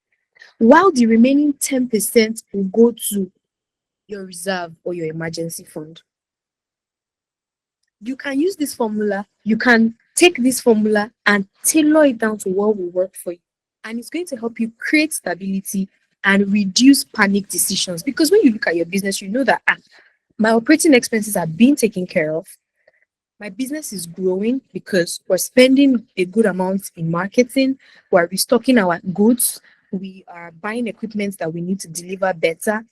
while the remaining 10% will go to your reserve or your emergency fund. You can use this formula, you can take this formula and tailor it down to what will work for you. And it's going to help you create stability and reduce panic decisions. Because when you look at your business, you know that my operating expenses are being taken care of. My business is growing because we're spending a good amount in marketing, we're restocking our goods, we are buying equipment that we need to deliver better.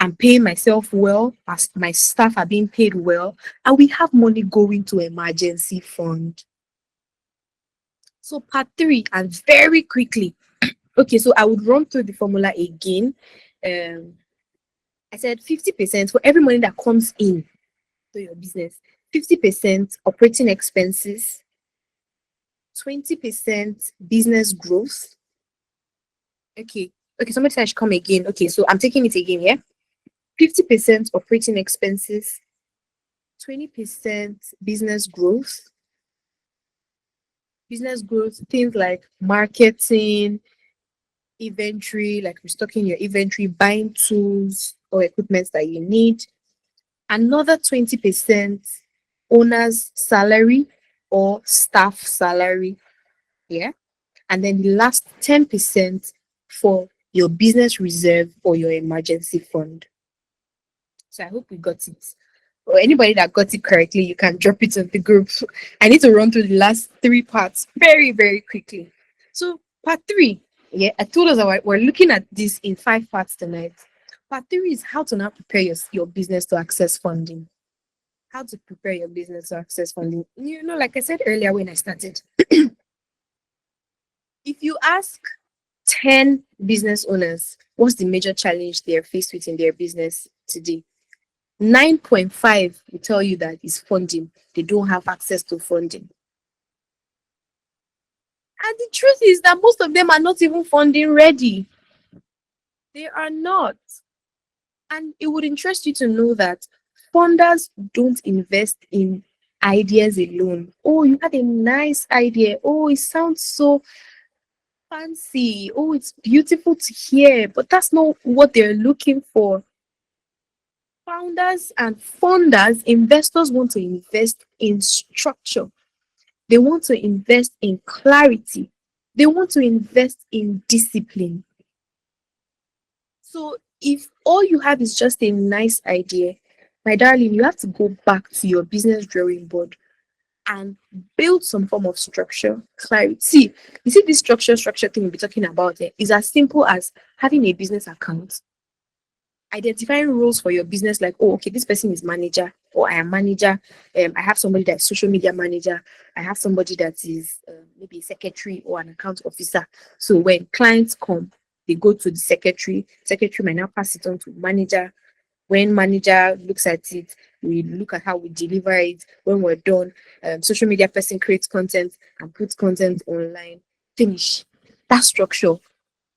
I'm paying myself well, as my staff are being paid well, and we have money going to emergency fund. So part 3, and very quickly, okay, so I would run through the formula again. I said 50% for every money that comes in to your business, 50% operating expenses, 20% business growth. Okay, somebody said I should come again. Okay, so I'm taking it again, yeah? 50% operating expenses, 20% business growth. Business growth, things like marketing, inventory, like restocking your inventory, buying tools or equipment that you need. Another 20% owner's salary or staff salary. Yeah. And then the last 10% for your business reserve or your emergency fund. So I hope we got it. Or anybody that got it correctly, you can drop it in the group. I need to run through the last 3 parts very, very quickly. So part 3, yeah, I told us that we're looking at this in 5 parts tonight. Part 3 is how to now prepare your business to access funding. How to prepare your business to access funding. You know, like I said earlier when I started, if you ask 10 business owners what's the major challenge they're faced with in their business today, 9.5 will tell you that it's funding. They don't have access to funding. And the truth is that most of them are not even funding ready. They are not. And it would interest you to know that funders don't invest in ideas alone. Oh, you had a nice idea. Oh, it sounds so fancy. Oh, it's beautiful to hear. But that's not what they're looking for. Founders and funders, investors want to invest in structure. They want to invest in clarity. They want to invest in discipline. So if all you have is just a nice idea, my darling, you have to go back to your business drawing board and build some form of structure, clarity. You see, this structure thing we'll be talking about is as simple as having a business account, identifying roles for your business, like, oh, okay, this person is manager, or I am manager. I have somebody that's social media manager. I have somebody that is maybe a secretary or an account officer. So when clients come, they go to the secretary. Secretary might now pass it on to manager. When manager looks at it, we look at how we deliver it. When we're done, social media person creates content and puts content online. Finish. That structure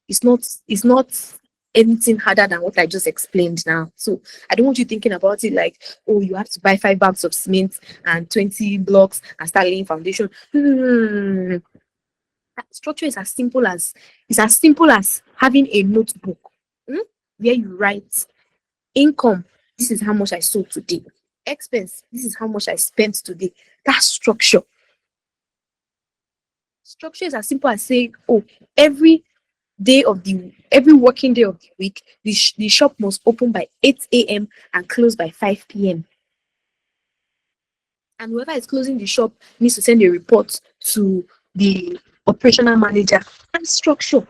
is not anything harder than what I just explained now. So I don't want you thinking about it like, oh, you have to buy 5 bags of cement and 20 blocks and start laying foundation. No. That structure is as simple as having a notebook where you write income. This is how much I sold today. Expense. This is how much I spent today. That structure. Structure is as simple as saying, oh, every working day of the week, the shop must open by 8 a.m. and close by 5 p.m. And whoever is closing the shop needs to send a report to the operational manager. And structure.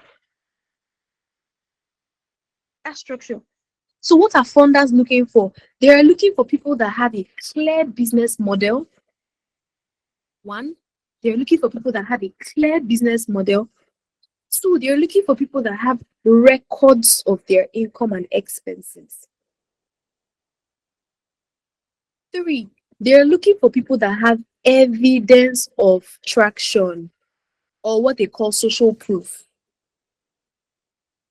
That structure. So what are funders looking for? They are looking for people that have a clear business model. 1, they're looking for people that have a clear business model. 2, they're looking for people that have records of their income and expenses. 3, They're looking for people that have evidence of traction, or what they call social proof.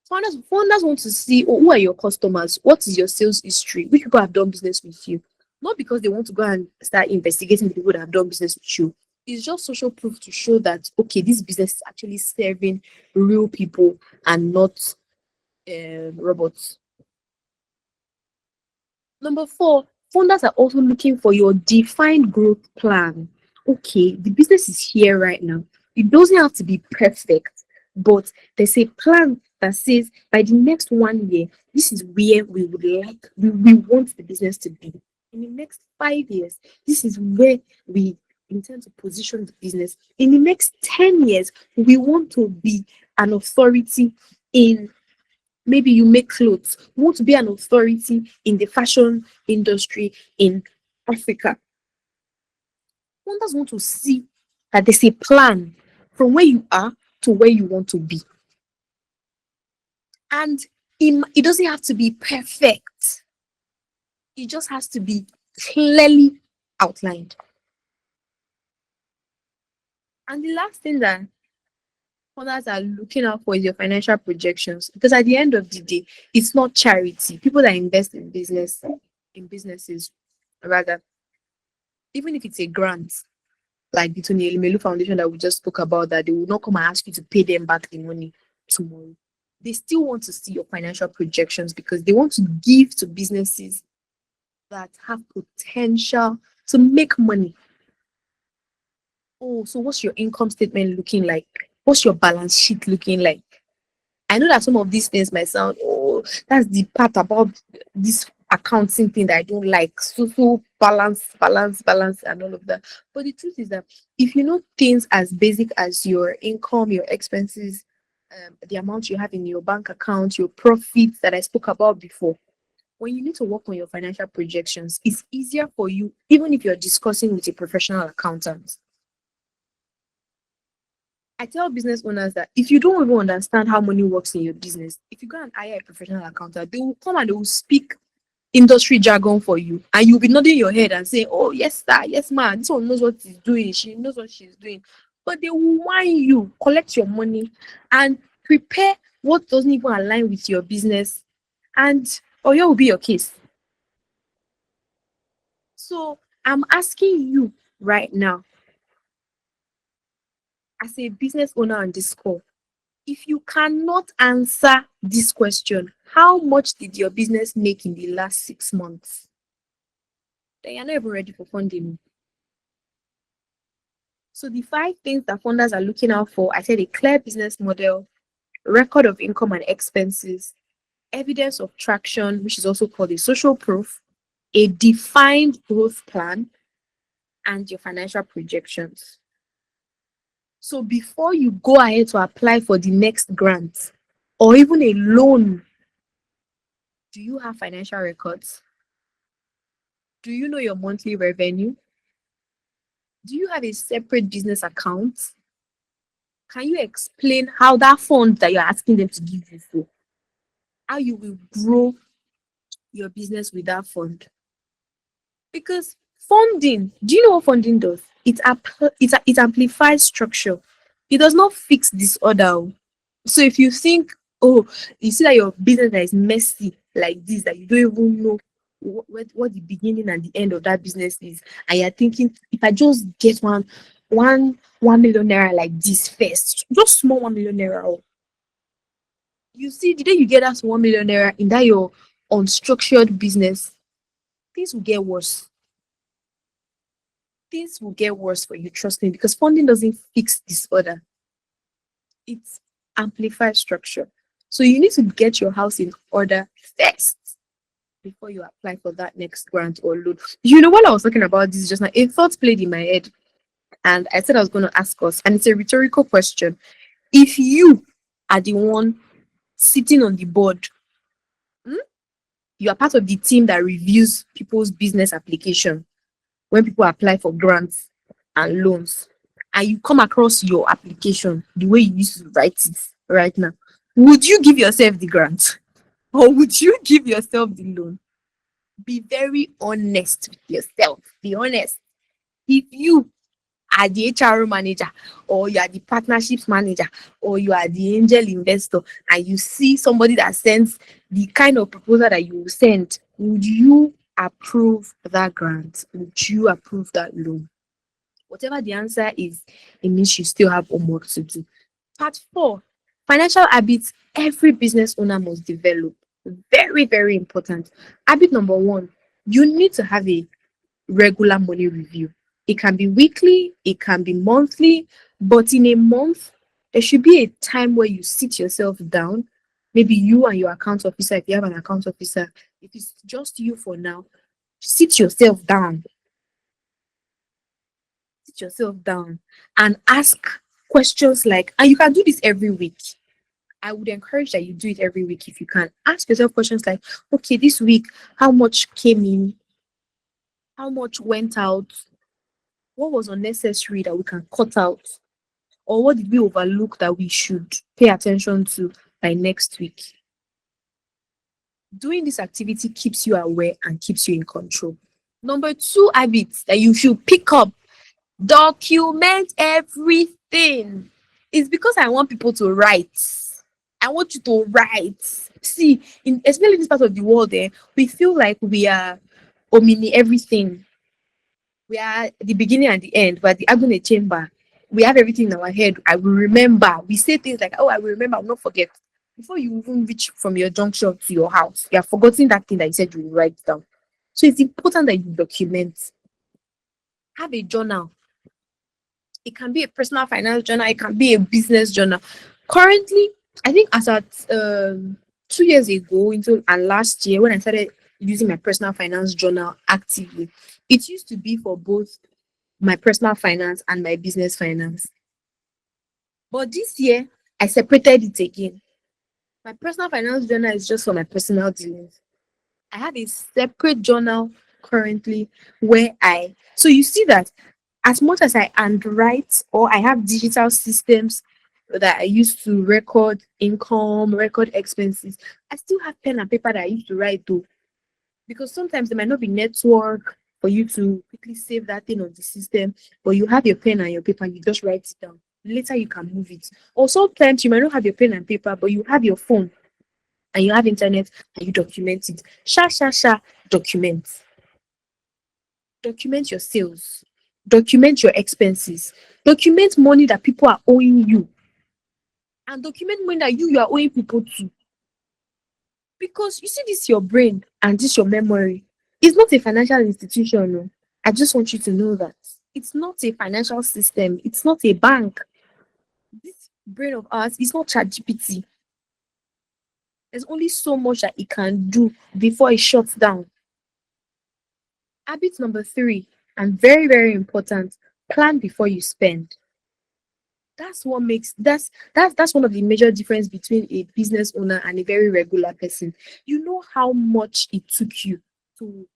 Founders want to see, oh, who are your customers? What is your sales history? Which people have done business with you? Not because they want to go and start investigating the people that have done business with you. It's just social proof to show that, okay, this business is actually serving real people and not robots. Number four, founders are also looking for your defined growth plan. Okay, the business is here right now. It doesn't have to be perfect, but there's a plan that says by the next 1 year, this is where we want the business to be. In the next 5 years, this is where we intend to position the business. In the next 10 years, we want to be an authority in, maybe you make clothes, you want to be an authority in the fashion industry in Africa. Founders want to see that there's a plan from where you are to where you want to be. And it doesn't have to be perfect, it just has to be clearly outlined. And the last thing that founders are looking out for is your financial projections, because at the end of the day, it's not charity. People that invest in businesses rather, even if it's a grant, like the Tony Elimelu Foundation that we just spoke about, that they will not come and ask you to pay them back the money tomorrow. They still want to see your financial projections because they want to give to businesses that have potential to make money. Oh, so what's your income statement looking like? What's your balance sheet looking like? I know that some of these things might sound, oh, that's the part about this accounting thing that I don't like. So balance, and all of that. But the truth is that if you know things as basic as your income, your expenses, the amount you have in your bank account, your profits that I spoke about before, when you need to work on your financial projections, it's easier for you, even if you're discussing with a professional accountant. I tell business owners that if you don't even understand how money works in your business, if you go and hire a professional accountant, they will come and they will speak industry jargon for you, and you'll be nodding your head and saying, "Oh, yes, sir, yes, ma'am. This one knows what he's doing. She knows what she's doing." But they will whine you, collect your money, and prepare what doesn't even align with your business, and or here will be your case. So I'm asking you right now, as a business owner on this call, if you cannot answer this question, how much did your business make in the last 6 months? Then you're not even ready for funding. So the 5 things that funders are looking out for, I said a clear business model, record of income and expenses, evidence of traction, which is also called a social proof, a defined growth plan, and your financial projections. So before you go ahead to apply for the next grant or even a loan, do you have financial records? Do you know your monthly revenue? Do you have a separate business account? Can you explain how that fund that you're asking them to give you for, how you will grow your business with that fund? Because funding, do you know what funding does? It amplifies structure. It does not fix disorder. So if you think, oh, you see that your business that is messy like this, that you don't even know what the beginning and the end of that business is, and you're thinking, if I just get one million naira like this first, just small 1 million naira, you see, the day you get that 1 million naira in that your unstructured business, things will get worse. Things will get worse for you, trust me, because funding doesn't fix disorder, it amplifies structure. So you need to get your house in order first before you apply for that next grant or loan. You know, while I was talking about this just now, a thought played in my head, and I said I was going to ask us, and it's a rhetorical question. If you are the one sitting on the board, you are part of the team that reviews people's business application when people apply for grants and loans, and you come across your application the way you used to write it right now, would you give yourself the grant or would you give yourself the loan? Be very honest with yourself. Be honest. If you are the HR manager, or you are the partnerships manager, or you are the angel investor, and you see somebody that sends the kind of proposal that you will send, would you approve that grant? Would you approve that loan? Whatever the answer is, it means you still have homework to do. Part four, financial habits every business owner must develop. Very, very important. Habit number one, you need to have a regular money review. It can be weekly, it can be monthly, but in a month, there should be a time where you sit yourself down. Maybe you and your account officer, if you have an account officer, if it's just you for now, sit yourself down, sit yourself down and ask questions like, and you can do this every week. I would encourage that you do it every week if you can. Ask yourself questions like, okay, this week, how much came in? How much went out? What was unnecessary that we can cut out? Or what did we overlook that we should pay attention to by next week? Doing this activity keeps you aware and keeps you in control. Number two habits that you should pick up, document everything. It's because I want people to write. I want you to write. See, especially in this part of the world, we feel like we are omni everything. We are the beginning and the end, but the agony chamber, we have everything in our head. I will remember. We say things like, oh, I will remember, I will not forget. Before you even reach from your junction to your house, you have forgotten that thing that you said you will write down. So it's important that you document. Have a journal. It can be a personal finance journal, it can be a business journal. Currently, I think as at 2 years ago into and last year when I started using my personal finance journal actively, it used to be for both my personal finance and my business finance. But this year, I separated it again. My personal finance journal is just for my personal dealings. I have a separate journal currently so you see that as much as I handwrite or I have digital systems that I use to record income, record expenses, I still have pen and paper that I used to write to, because sometimes there might not be network for you to quickly save that thing on the system, but you have your pen and your paper and you just write it down. Later you can move it. Or sometimes you might not have your pen and paper, but you have your phone and you have internet and you document it. Document. Document your sales. Document your expenses. Document money that people are owing you. And document money that you are owing people to. Because you see, this your brain and this your memory. It's not a financial institution. No. I just want you to know that. It's not a financial system. It's not a bank. This brain of ours is not ChatGPT. There's only so much that it can do before it shuts down. Habit number 3, and very, very important, plan before you spend. That's what makes that's one of the major difference between a business owner and a very regular person. You know how much it took you to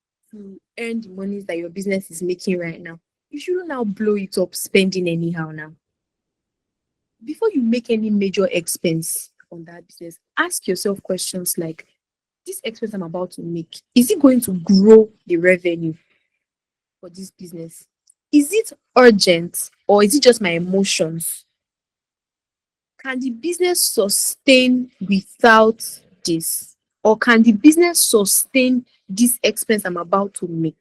earn the money that your business is making right now. You shouldn't now blow it up spending anyhow now. Before you make any major expense on that business, ask yourself questions like, this expense I'm about to make, is it going to grow the revenue for this business? Is it urgent or is it just my emotions? Can the business sustain without this? Or can the business sustain this expense I'm about to make?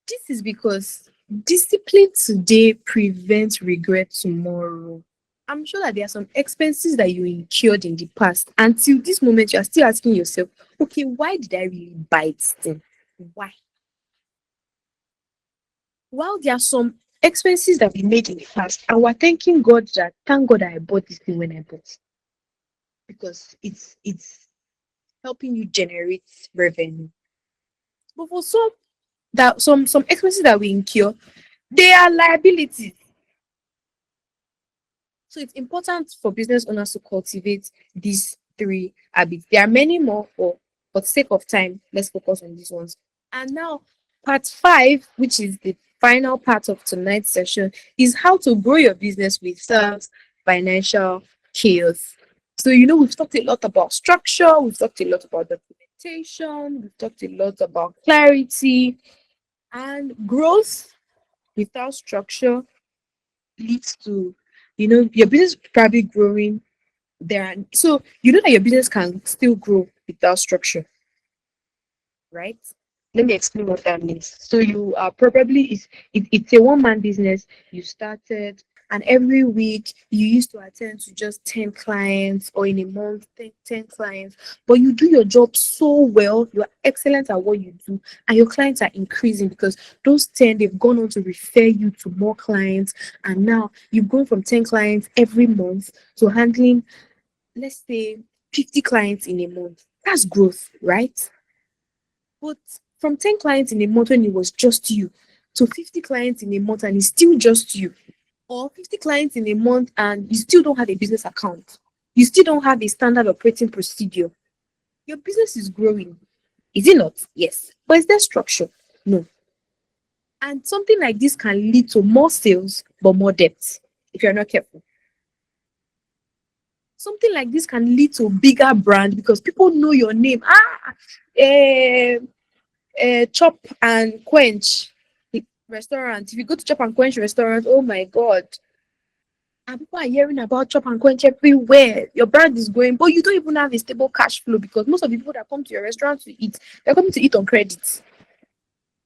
This is because discipline today prevents regret tomorrow. I'm sure that there are some expenses that you incurred in the past. Until this moment, you are still asking yourself, okay, why did I really buy this thing? Why? While there are some expenses that we made in the past, and we're thanking God that, thank God that I bought this thing when I bought it. Because it's helping you generate revenue. But for some expenses that we incur, they are liabilities. So it's important for business owners to cultivate these 3 habits. There are many more, for the sake of time, let's focus on these ones. And now, part 5, which is the final part of tonight's session, is how to grow your business without financial chaos. So, we've talked a lot about structure, we've talked a lot about documentation, reputation. We've talked a lot about clarity and growth without structure leads to, your business probably growing there. And so you know that your business can still grow without structure, right? Let me explain what that means. So you are probably it's a one-man business. You started, and every week you used to attend to just 10 clients, or in a month 10 clients, but you do your job so well, you are excellent at what you do, and your clients are increasing because those 10, they've gone on to refer you to more clients, and now you've gone from 10 clients every month to handling, let's say, 50 clients in a month. That's growth, right? But from 10 clients in a month when it was just you, to 50 clients in a month and it's still just you, or 50 clients in a month and you still don't have a business account, you still don't have a standard operating procedure, your business is growing. Is it not? Yes. But is there structure? No. And something like this can lead to more sales but more debt if you're not careful. Something like this can lead to bigger brand because people know your name. Eh, Chop and Quench restaurant. If you go to Chop and Quench restaurant, oh my god, and people are hearing about Chop and Quench everywhere. Your brand is going, but you don't even have a stable cash flow because most of the people that come to your restaurant to eat, they're coming to eat on credit.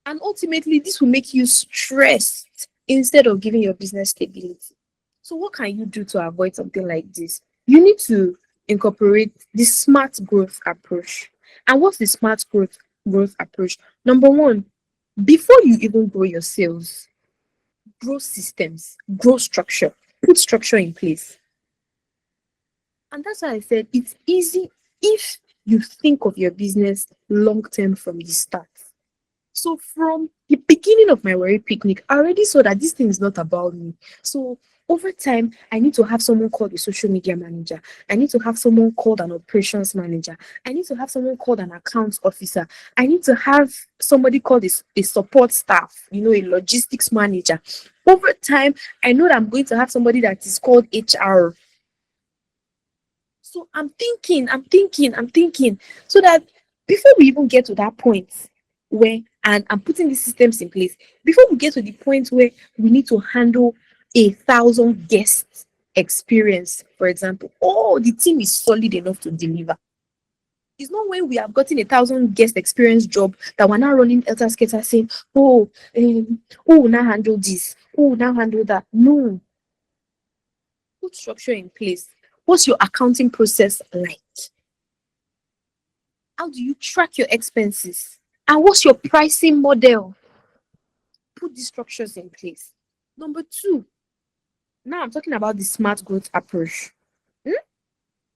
And ultimately, this will make you stressed instead of giving your business stability. So, what can you do to avoid something like this? You need to incorporate the smart growth approach. And what's the smart growth approach? Number one, before you even grow your sales, grow systems, grow structure, put structure in place. And that's why I said it's easy if you think of your business long term from the start. So from the beginning of my worry picnic, I already saw that this thing is not about me. So over time, I need to have someone called a social media manager. I need to have someone called an operations manager. I need to have someone called an accounts officer. I need to have somebody called a support staff, a logistics manager. Over time, I know that I'm going to have somebody that is called HR. So I'm thinking, so that before we even get to that point where, and I'm putting these systems in place, before we get to the point where we need to handle 1,000 guests experience, for example, oh, the team is solid enough to deliver. It's not when we have gotten 1,000 guest experience job that we're now running elter skater saying, now handle this, now handle that. No, put structure in place. What's your accounting process like? How do you track your expenses? And what's your pricing model? Put these structures in place. Number two, now I'm talking about the smart growth approach.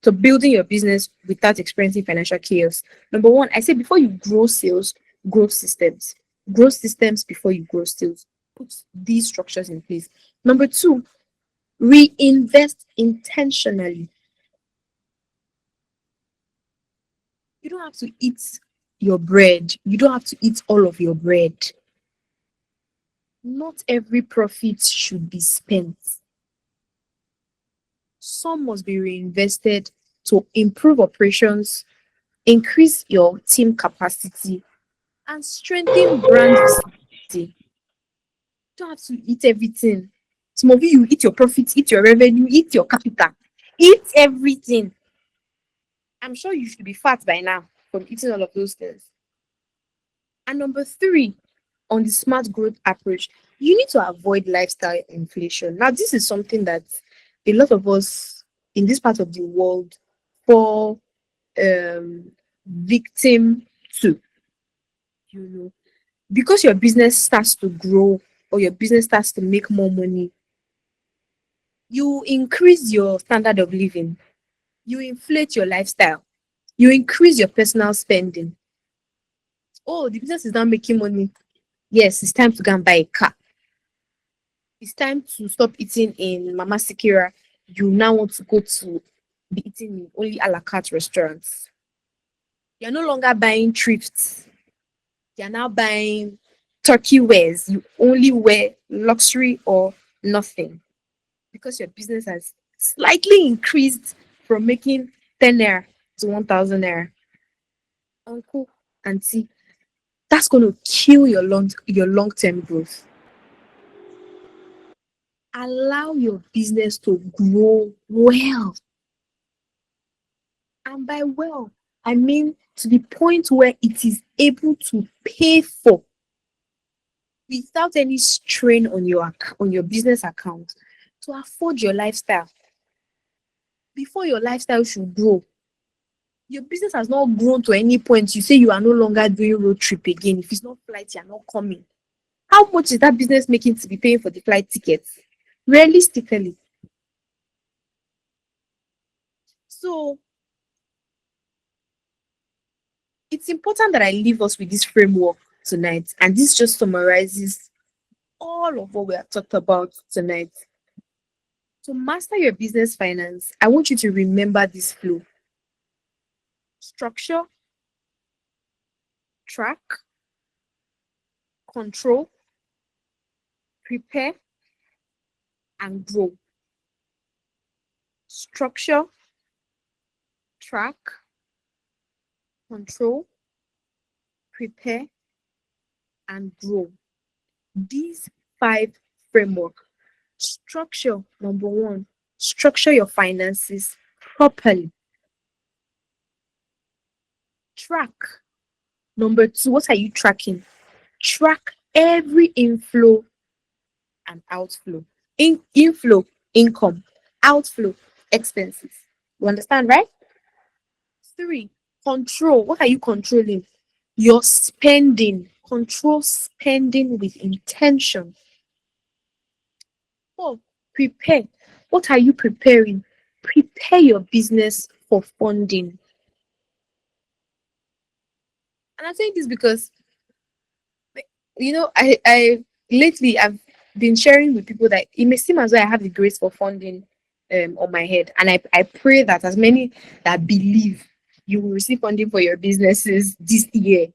To building your business without experiencing financial chaos. Number one, I say before you grow sales, grow systems. Grow systems before you grow sales. Put these structures in place. Number two, reinvest intentionally. You don't have to eat your bread. You don't have to eat all of your bread. Not every profit should be spent. Some must be reinvested to improve operations, increase your team capacity, and strengthen brand visibility. You don't have to eat everything. Some of you eat your profits, eat your revenue, eat your capital, eat everything. I'm sure you should be fat by now from eating all of those things. And number three, on the smart growth approach, you need to avoid lifestyle inflation. Now, this is something that a lot of us in this part of the world fall victim to. Because your business starts to grow or your business starts to make more money, you increase your standard of living, you inflate your lifestyle, you increase your personal spending. Oh, the business is not making money. Yes, it's time to go and buy a car. It's time to stop eating in Mama Sikira. You now want to go to be eating in only a la carte restaurants. You're no longer buying thrifts. You're now buying turkey wears. You only wear luxury or nothing because your business has slightly increased from making 10 naira to 1,000 naira. uncle, auntie, that's going to kill your long-term growth. Allow your business to grow well. And by well, I mean to the point where it is able to pay for without any strain on on your business account to afford your lifestyle. Before your lifestyle should grow, your business has not grown to any point. You say you are no longer doing road trip again. If it's not flight, you're not coming. How much is that business making to be paying for the flight tickets? Realistically. So it's important that I leave us with this framework tonight. And this just summarizes all of what we have talked about tonight. To master your business finance, I want you to remember this flow: structure, track, control, prepare, and grow. Structure, track, control, prepare, and grow. These 5 framework. Structure, number 1, structure your finances properly. Track, number 2, what are you tracking? Track every inflow and outflow. Inflow, income; outflow, expenses. You understand, right? 3, control. What are you controlling? Your spending. Control spending with intention. 4, prepare. What are you preparing? Prepare your business for funding. And I'm saying this because, I lately I've been sharing with people that it may seem as though I have the grace for funding on my head. And I pray that as many that believe you will receive funding for your businesses this year.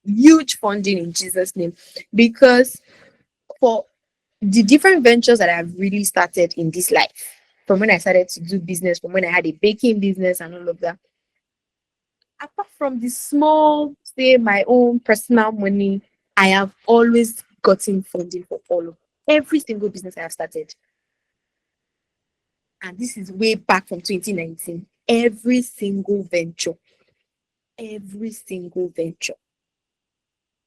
Huge funding in Jesus' name. Because for the different ventures that I've really started in this life, from when I started to do business, from when I had a baking business and all of that, apart from the small, say, my own personal money, I have always gotten funding for all of every single business I have started. And this is way back from 2019. Every single venture,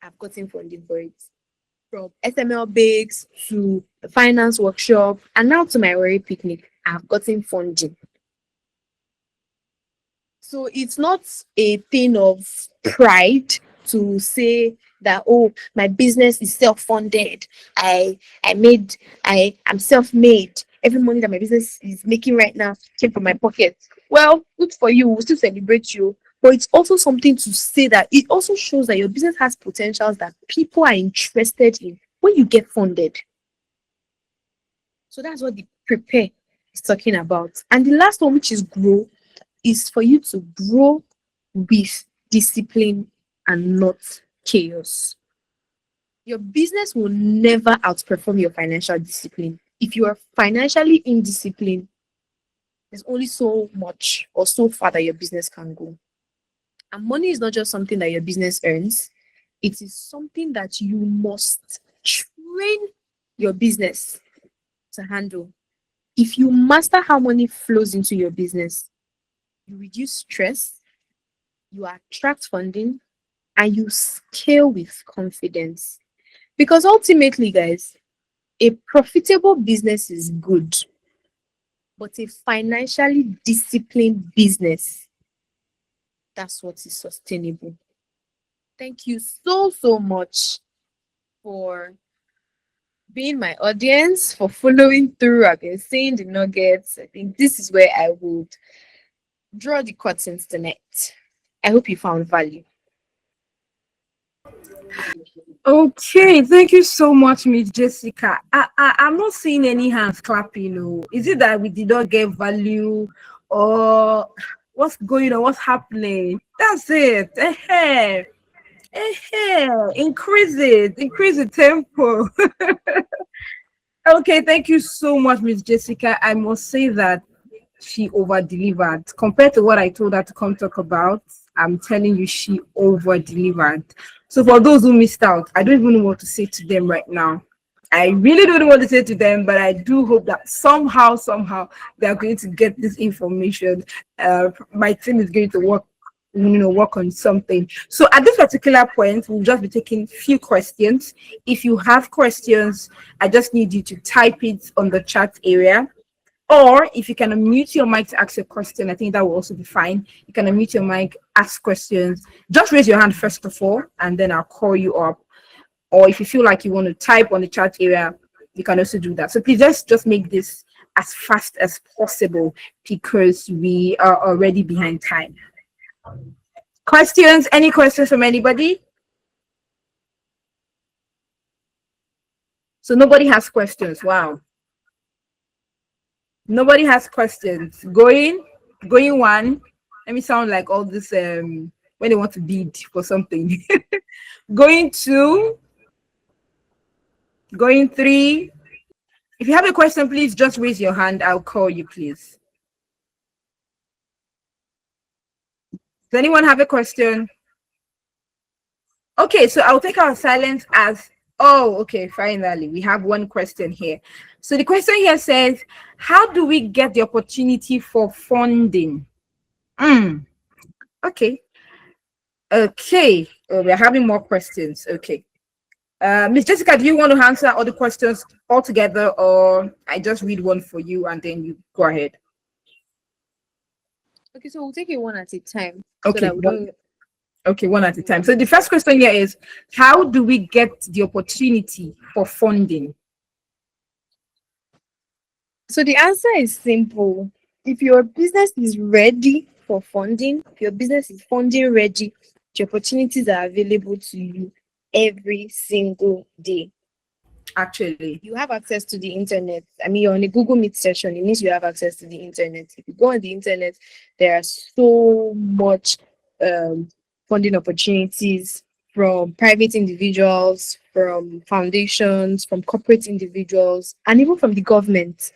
I've gotten funding for it. From SML Bakes to the finance workshop and now to my Worry Picnic, I've gotten funding. So it's not a thing of pride to say that, oh, my business is self-funded. I'm self-made. Every money that my business is making right now came from my pocket. Well, good for you. We'll still celebrate you. But it's also something to say that it also shows that your business has potentials that people are interested in when you get funded. So that's what the prepare is talking about. And the last one, which is grow, is for you to grow with discipline and not chaos. Your business will never outperform your financial discipline. If you are financially indisciplined, there's only so much or so far that your business can go. And money is not just something that your business earns, it is something that you must train your business to handle. If you master how money flows into your business, you reduce stress, you attract funding, and you scale with confidence. Because ultimately, guys, a profitable business is good, but a financially disciplined business, that's what is sustainable. Thank you so much for being my audience, for following through. I've been seeing the nuggets. I think this is where I would draw the curtains tonight. I hope you found value. Okay, thank you so much, Miss Jessica. I'm not seeing any hands clapping. No, is it that we did not get value, or what's going on? What's happening? That's it. Increase the tempo. Okay, thank you so much, Miss Jessica. I must say that she over delivered compared to what I told her to come talk about. I'm telling you, she over delivered. So for those who missed out, I don't even know what to say to them right now. I really don't know what to say to them, but I do hope that somehow they're going to get this information. My team is going to work on something. So at this particular point, we'll just be taking few questions. If you have questions, I just need you to type it on the chat area. Or if you can unmute your mic to ask your question, I think that will also be fine. You can unmute your mic, ask questions. Just raise your hand first of all, and then I'll call you up. Or if you feel like you want to type on the chat area, you can also do that. So please let's just make this as fast as possible because we are already behind time. Questions? Any questions from anybody? So nobody has questions. Wow. Nobody has questions. Going one. Let me sound like all this when they want to bid for something. Going two. Going three. If you have a question, please just raise your hand. I'll call you, please. Does anyone have a question? Okay, so I'll take our silence as, oh, okay, finally, we have one question here. So the question here says, how do we get the opportunity for funding? Okay. Okay, we're having more questions. Okay. Miss Jessica, do you want to answer all the questions all together, or I just read one for you and then you go ahead? Okay, so we'll take it one at a time. So Okay. that we don't... Okay, one at a time. So the first question here is, how do we get the opportunity for funding? So the answer is simple. If your business is ready for funding, if your business is funding ready, the opportunities are available to you every single day. Actually, you have access to the internet. I mean, you're on a Google Meet session. It means you have access to the internet. If you go on the internet, there are so much funding opportunities from private individuals, from foundations, from corporate individuals, and even from the government.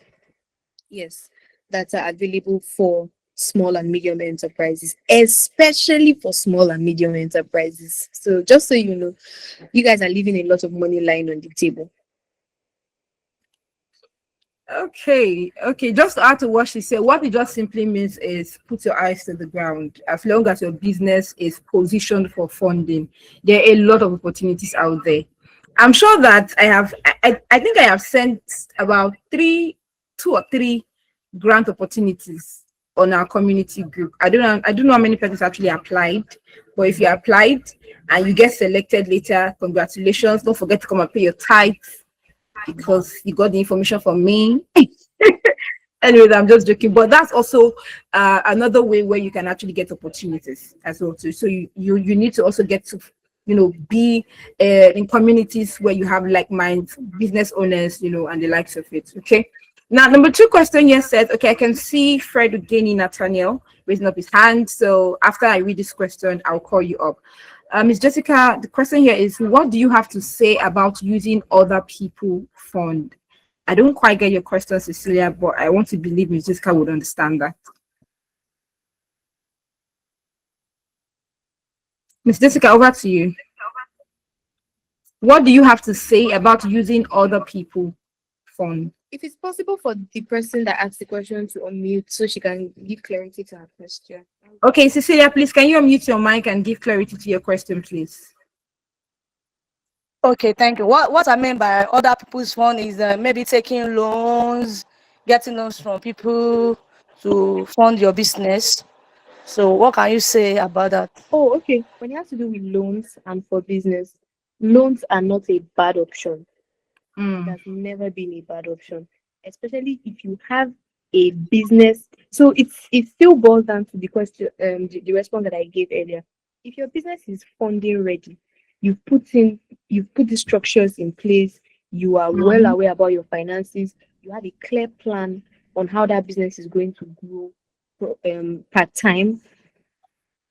Yes, that are available for small and medium enterprises, especially for small and medium enterprises. So just so you know, you guys are leaving a lot of money lying on the table. okay. Just to add to what she said, what it just simply means is put your eyes to the ground. As long as your business is positioned for funding, there are a lot of opportunities out there. I'm sure that I think I have sent about two or three grant opportunities on our community group. I don't know how many persons actually applied, but if you applied and you get selected later, congratulations. Don't forget to come and pay your tithes because you got the information from me. Anyways, I'm just joking, but that's also another way where you can actually get opportunities as well too. So you need to also get to be in communities where you have like-minded business owners, and the likes of it. Okay. Now, number 2 question here says, okay, I can see Fred Ugeni Nathaniel raising up his hand. So after I read this question, I'll call you up. Ms. Jessica, the question here is, what do you have to say about using other people fund? I don't quite get your question, Cecilia, but I want to believe Ms. Jessica would understand that. Ms. Jessica, over to you. What do you have to say about using other people fund? If it's possible for the person that asked the question to unmute so she can give clarity to her question. Okay, Cecilia, please, can you unmute your mic and give clarity to your question, please? Okay, thank you. What I mean by other people's fund is maybe taking loans, getting loans from people to fund your business. So what can you say about that? Oh, okay. When it has to do with loans and for business, loans are not a bad option. It has never been a bad option, especially if you have a business. So it still boils down to the question, the response that I gave earlier. If your business is funding ready, you've put the structures in place, you are well aware about your finances, you have a clear plan on how that business is going to grow part time.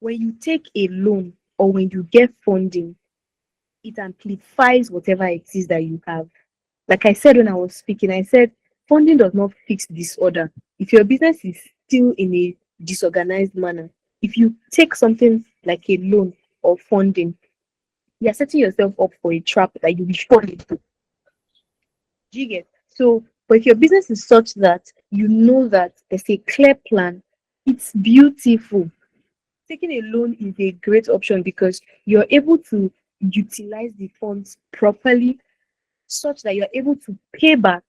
When you take a loan or when you get funding, it amplifies whatever it is that you have. Like I said when I was speaking, I said funding does not fix disorder. If your business is still in a disorganized manner, if you take something like a loan or funding, you're setting yourself up for a trap that you'll be fall into. Do you get? So, but if your business is such that you know that there's a clear plan, it's beautiful. Taking a loan is a great option because you're able to utilize the funds properly such that you're able to pay back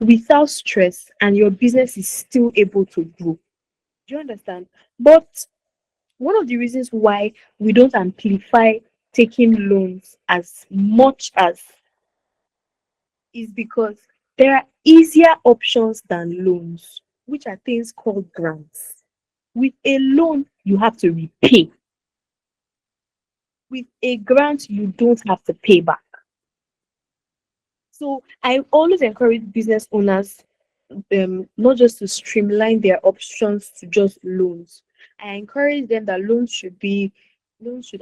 without stress and your business is still able to grow. Do you understand? But one of the reasons why we don't amplify taking loans as much as is because there are easier options than loans, which are things called grants. With a loan, you have to repay. With a grant, you don't have to pay back. So I always encourage business owners not just to streamline their options to just loans. I encourage them that loans should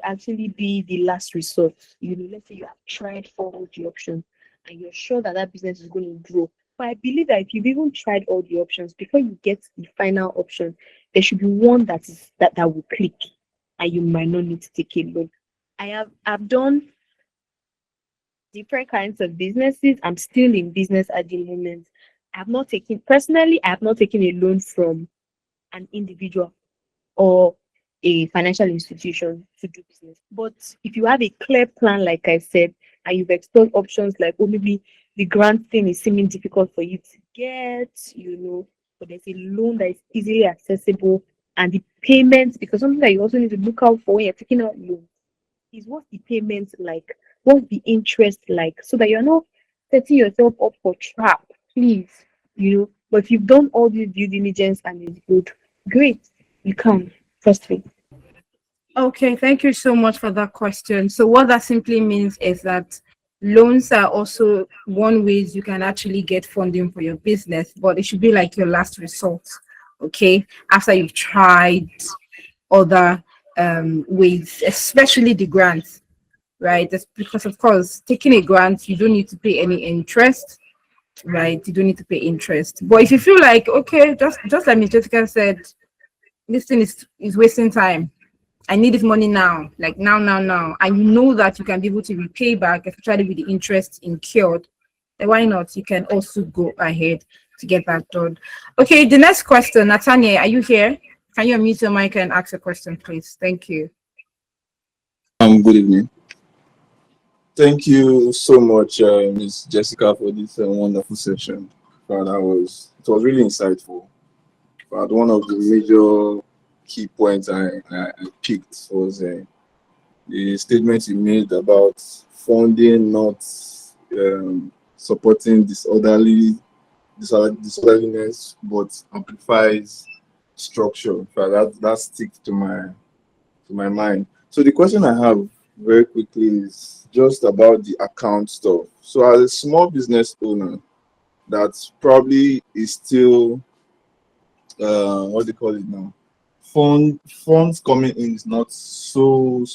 actually be the last resort. You know, let's say you have tried all the options and you're sure that that business is going to grow. But I believe that if you've even tried all the options, before you get the final option, there should be one that will click, and you might not need to take a loan. I've done different kinds of businesses. I'm still in business at the moment. I have not taken a loan from an individual or a financial institution to do business. But if you have a clear plan, like I said, and you've explored options like, oh, maybe the grant thing is seeming difficult for you to get, but there's a loan that is easily accessible and the payments, because something that you also need to look out for when you're taking out loan is what's the payment like, what's the interest like, so that you're not setting yourself up for trap, please. But if you've done all the due diligence and it's good, great, you can. Firstly. Okay, thank you so much for that question. So what that simply means is that loans are also one ways you can actually get funding for your business, but it should be like your last resort. Okay, after you've tried other ways, especially the grants, right? That's because of course taking a grant, you don't need to pay any interest, right? You don't need to pay interest. But if you feel like okay, just like Miss Jessica said, this thing is wasting time. I need this money now, like now, and you know that you can be able to repay back, especially with the interest incurred. Then why not? You can also go ahead to get that done. Okay, the next question, Natanya, are you here? Can you unmute your mic and ask a question, please? Thank you. Good evening. Thank you so much, Ms. Jessica, for this wonderful session. It was really insightful. But one of the major key points I picked was the statement you made about funding not supporting disorderliness, but amplifies structure. In fact, that sticks to my mind. So the question I have very quickly is just about the account stuff. So as a small business owner that probably is still what do you call it now? Funds coming in is not so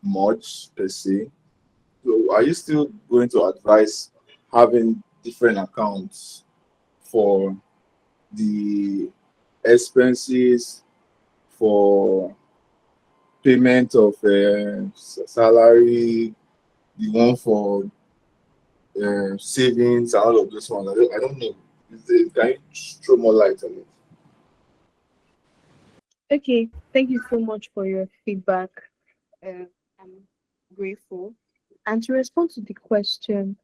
much per se. So are you still going to advise having different accounts for the expenses, for payment of salary, the one for savings, and all of those ones? I don't know. Can you throw more light on it? Okay, thank you so much for your feedback. I'm grateful. And to respond to the question,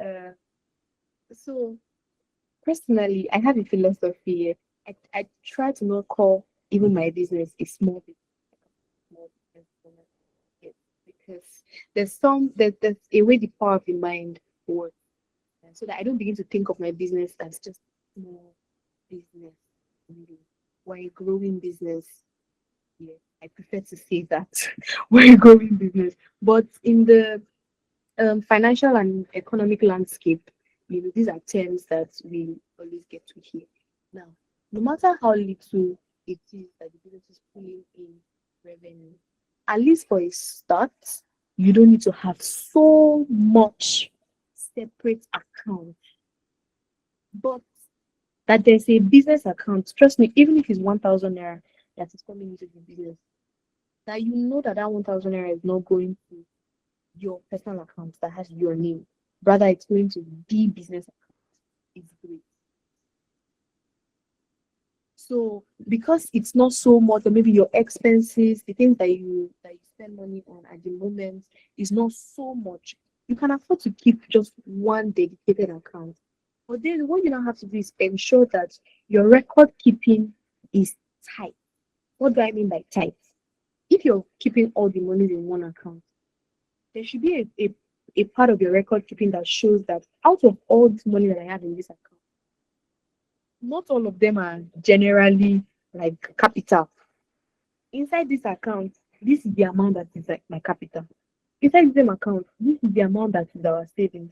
uh, so personally, I have a philosophy. I try to not call even my business a small business. Small business owner. Yes, because there's a way the power of the mind works, so that I don't begin to think of my business as just small business. Really, we're a growing business. Yeah, I prefer to say that we're a growing business. But in the financial and economic landscape, these are terms that we always get to hear. Now, no matter how little it is that the business is pulling in revenue, at least for a start, you don't need to have so much separate account. But that there's a business account, trust me, even if it's 1,000 naira, that is coming into the business, that you know that that 1,000 naira is not going to your personal account that has your name, rather it's going to the business account. It's great. So because it's not so much, or maybe your expenses, the things that you spend money on at the moment is not so much, you can afford to keep just one dedicated account. But then what you now have to do is ensure that your record keeping is tight. What do I mean by tight? If you're keeping all the money in one account, there should be a part of your record keeping that shows that out of all this money that I have in this account, not all of them are generally like capital. Inside this account, this is the amount that is like my capital. Inside the same account, this is the amount that is our savings.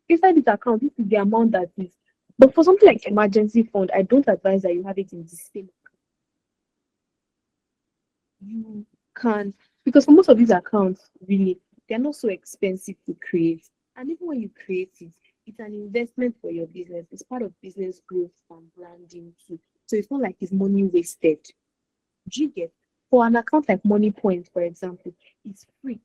Inside this account, this is the amount that is. But for something like emergency fund, I don't advise that you have it in the same account. You can, because for most of these accounts, really, they're not so expensive to create. And even when you create it, it's an investment for your business. It's part of business growth and branding too. So it's not like it's money wasted. Do you get? For an account like Money Point, for example, it's free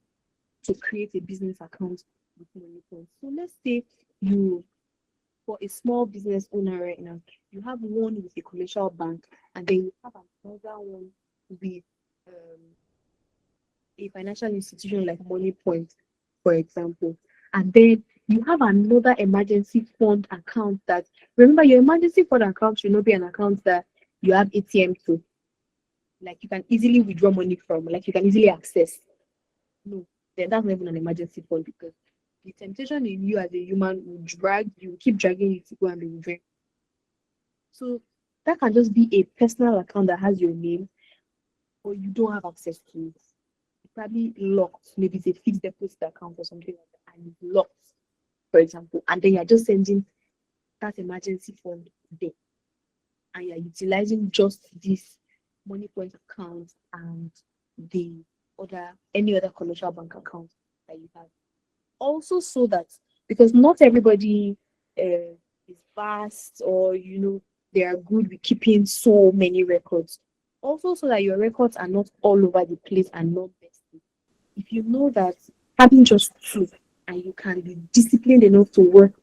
to create a business account with Money Point. So let's say you, for a small business owner right now, you have one with a commercial bank, and then you have another one with a financial institution like Money Point, for example. And then you have another emergency fund account that, remember, your emergency fund account should not be an account that you have ATM to, like you can easily withdraw money from, like you can easily access. No, then that's not even an emergency fund, because the temptation in you as a human will drag you, keep dragging you to go and be withdrawing. So that can just be a personal account that has your name, or you don't have access to it. It's probably locked. Maybe it's a fixed deposit account or something like that, and it's locked, for example. And then you're just sending that emergency fund there, and you're utilizing just this Money Point account and the any other commercial bank account that you have. Also, so that, because not everybody is fast, or they are good with keeping so many records. Also, so that your records are not all over the place and not messy. If you know that having just two, and you can be disciplined enough to work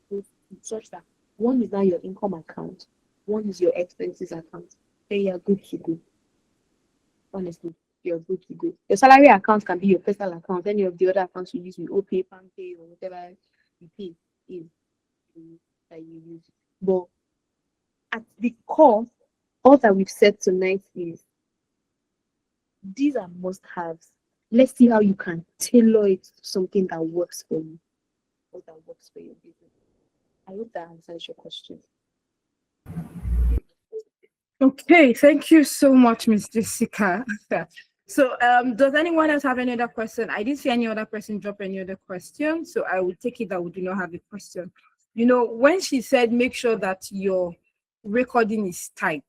with such that one is now your income account, one is your expenses account, then you're good to go. Honestly, you're good to go. Your salary account can be your personal account. Any of the other accounts you use, with OPay, PanPay, or whatever you pay is that you use. But at the core, all that we've said tonight is these are must-haves. Let's see how you can tailor it to something that works for you, or that works for your business. I hope that answers your question. Okay, thank you so much, Miss Jessica. So, does anyone else have any other question? I didn't see any other person drop any other question, so I will take it that we do not have a question. When she said make sure that your recording is tight,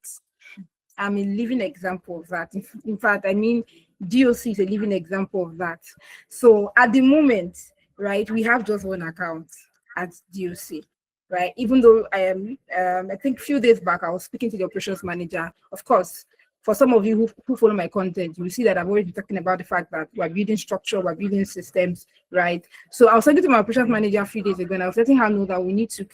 I'm a living example of that. In fact, I mean, DOC is a living example of that. So at the moment, right, we have just one account at DOC. Right, even though I think a few days back I was speaking to the operations manager. Of course, for some of you who follow my content, you will see that I've already been talking about the fact that we're building structure, we're building systems, right? So I was talking to my operations manager a few days ago, and I was letting her know that we need to,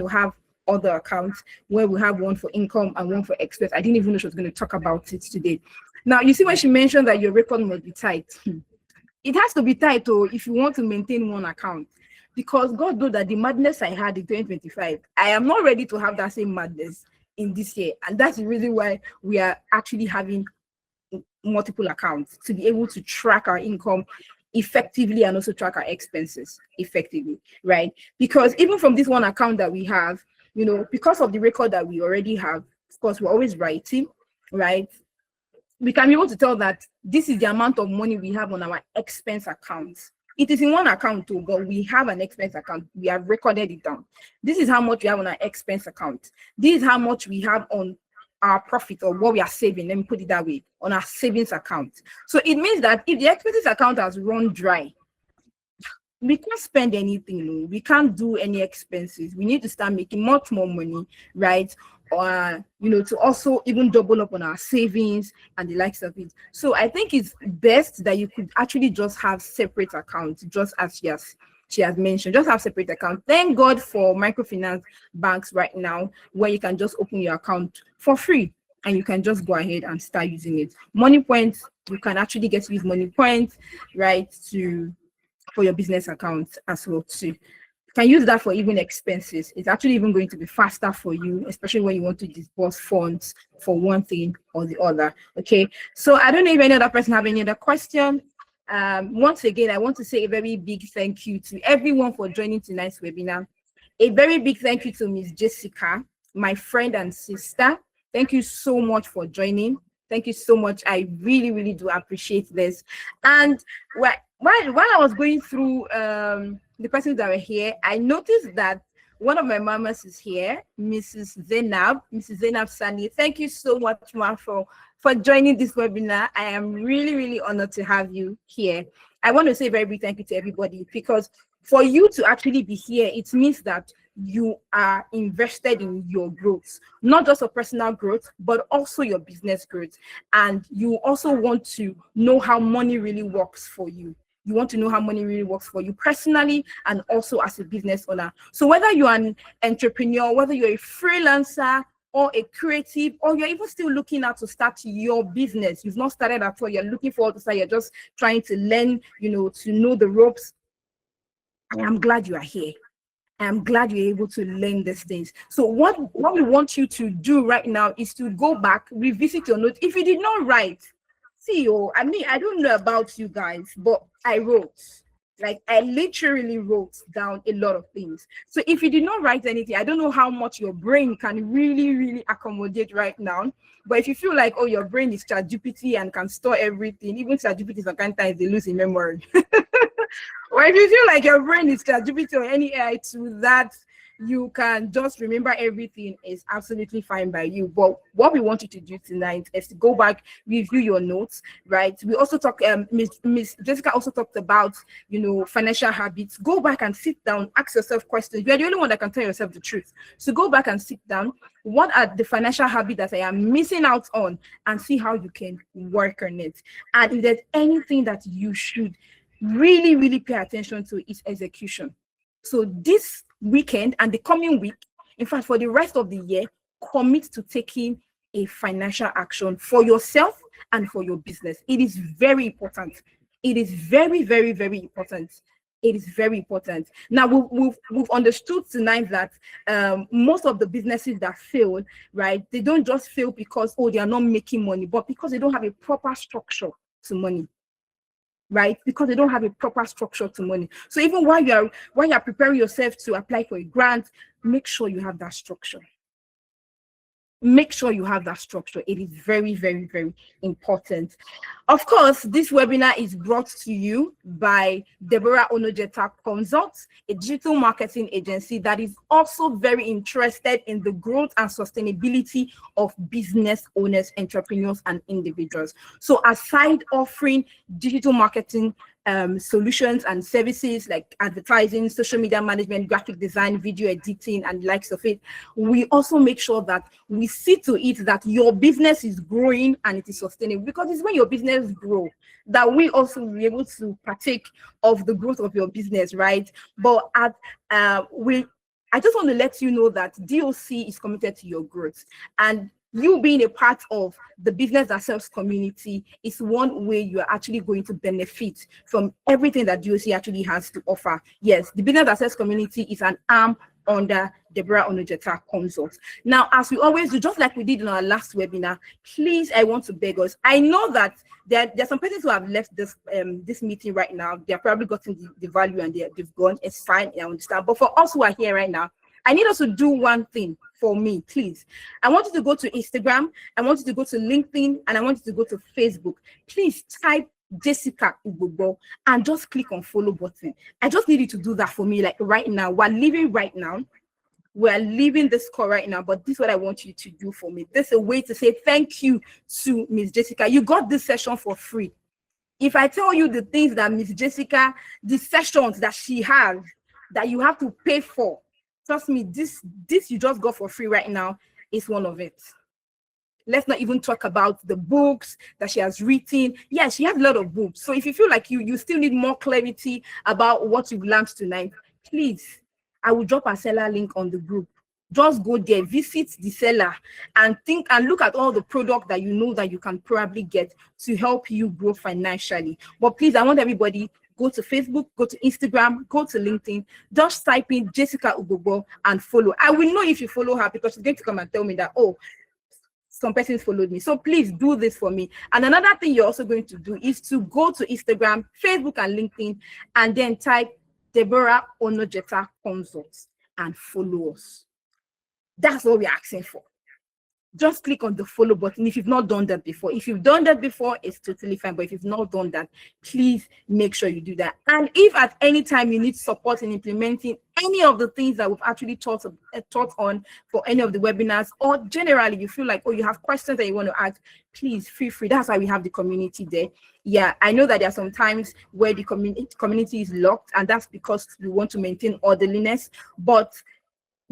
have other accounts where we have one for income and one for expense. I didn't even know she was going to talk about it today. Now, you see when she mentioned that your record must be tight, it has to be tight, if you want to maintain one account. Because God knows that the madness I had in 2025, I am not ready to have that same madness in this year. And that's the reason why we are actually having multiple accounts, to be able to track our income effectively and also track our expenses effectively, right? Because even from this one account that we have, because of the record that we already have, of course, we're always writing, right? We can be able to tell that this is the amount of money we have on our expense accounts. It is in one account too, but we have an expense account. We have recorded it down. This is how much we have on our expense account. This is how much we have on our profit, or what we are saving. Let me put it that way, on our savings account. So it means that if the expenses account has run dry, we can't spend anything. No, we can't do any expenses. We need to start making much more money, right, to also even double up on our savings and the likes of it. So I think it's best that you could actually just have separate accounts, just as she has mentioned, just have separate accounts. Thank God for microfinance banks right now, where you can just open your account for free and you can just go ahead and start using it. Money points, you can actually get to use money points, right, for your business account as well too. Can use that for even expenses. It's actually even going to be faster for you, especially when you want to disburse funds for one thing or the other. Okay, so I don't know if any other person have any other question. Once again, I want to say a very big thank you to everyone for joining tonight's webinar. A very big thank you to Miss Jessica, my friend and sister. Thank you so much for joining. Thank you so much. I really, really do appreciate this. And while I was going through the persons that were here, I noticed that one of my mamas is here, Mrs. Zainab Sani. Thank you so much, ma, for joining this webinar. I am really, really honored to have you here. I want to say a very big thank you to everybody, because for you to actually be here, it means that you are invested in your growth, not just your personal growth, but also your business growth. And you also want to know how money really works for you. You want to know how money really works for you personally and also as a business owner. So whether you're an entrepreneur, whether you're a freelancer or a creative, or you're even still looking out to start your business, you've not started at all, you're looking forward to start, you're just trying to learn, to know the ropes, I am glad you are here. I'm glad you're able to learn these things. So what we want you to do right now is to go back, revisit your notes. If you did not write, I don't know about you guys, but I wrote. Like, I literally wrote down a lot of things. So if you did not write anything, I don't know how much your brain can really, really accommodate right now. But if you feel like, your brain is ChatGPT and can store everything, even ChatGPT sometimes they lose in memory. Or if you feel like your brain is ChatGPT or any AI tool that you can just remember everything, is absolutely fine by you. But what we want you to do tonight is to go back, review your notes, right? We also talked, Miss Jessica also talked about, financial habits. Go back and sit down, ask yourself questions. You are the only one that can tell yourself the truth. So go back and sit down. What are the financial habits that I am missing out on, and see how you can work on it. And if there's anything that you should really, really pay attention to, is execution. So this weekend and the coming week, in fact, for the rest of the year, commit to taking a financial action for yourself and for your business. It is very important. It is very, very, very important. It is very important. Now, we've understood tonight that most of the businesses that fail, right, they don't just fail because, they are not making money, but because they don't have a proper structure to money. Right? Because they don't have a proper structure to money. So even while you're preparing yourself to apply for a grant, make sure you have that structure. Make sure you have that structure. It is very, very, very important. Of course, this webinar is brought to you by Deborah Onojeta Consults, a digital marketing agency that is also very interested in the growth and sustainability of business owners, entrepreneurs, and individuals. So aside offering digital marketing solutions and services like advertising, social media management, graphic design, video editing, and likes of it, we also make sure that we see to it that your business is growing and it is sustainable, because it's when your business grow that we also will be able to partake of the growth of your business, right? But I just want to let you know that DOC is committed to your growth, and you being a part of the business that sells community is one way you are actually going to benefit from everything that DOC actually has to offer. Yes, the business that sells community is an arm under Deborah Onojeta Consults. Now, as we always do, just like we did in our last webinar, please, I want to beg us. I know that there are some persons who have left this meeting right now. They have probably gotten the value and they've gone. It's fine, I understand. But for us who are here right now, I need us to do one thing for me, please. I want you to go to Instagram, I want you to go to LinkedIn, and I want you to go to Facebook. Please type Jessica Ugbobor and just click on follow button. I just need you to do that for me, like right now. We're leaving this call right now, but this is what I want you to do for me. This is a way to say thank you to Miss Jessica. You got this session for free. If I tell you the things that Miss Jessica, the sessions that she has, that you have to pay for, trust me, this you just got for free right now. is one of it. Let's not even talk about the books that she has written. Yes, she has a lot of books. So if you feel like you still need more clarity about what you've learned tonight, please, I will drop a seller link on the group. Just go there, visit the seller, and think and look at all the product that you know that you can probably get to help you grow financially. But please, I want everybody, go to Facebook, go to Instagram, go to LinkedIn, just type in Jessica Ugbobor and follow. I will know if you follow her, because she's going to come and tell me that, oh, some persons followed me. So please do this for me. And another thing you're also going to do is to go to Instagram, Facebook, and LinkedIn, and then type Deborah Onojeta Consults and follow us. That's what we're asking for. Just click on the follow button if you've not done that before. If you've done that before, it's totally fine. But if you've not done that, please make sure you do that. And if at any time you need support in implementing any of the things that we've actually taught on for any of the webinars, or generally you feel like, oh, you have questions that you want to ask, please feel free. That's why we have the community there. Yeah, I know that there are some times where the community is locked, and that's because we want to maintain orderliness. But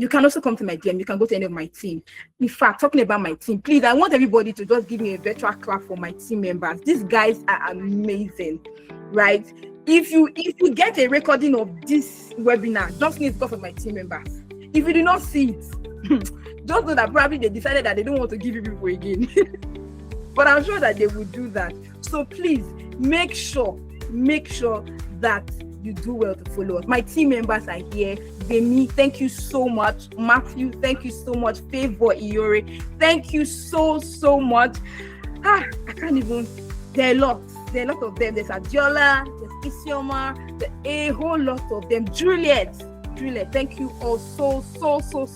you can also come to my DM. You can go to any of my team. In fact, talking about my team, please, I want everybody to just give me a virtual clap for my team members. These guys are amazing, right? If you get a recording of this webinar, just need to go for my team members. If you do not see it, just know that probably they decided that they don't want to give you people again. But I'm sure that they will do that. So please make sure that you do well to follow us. My team members are here. Bemi, thank you so much. Matthew, thank you so much. Febuary, thank you so much. I can't even. There are a lot of them. There's Adiola, there's Isioma, there's a whole lot of them. Juliet, thank you all so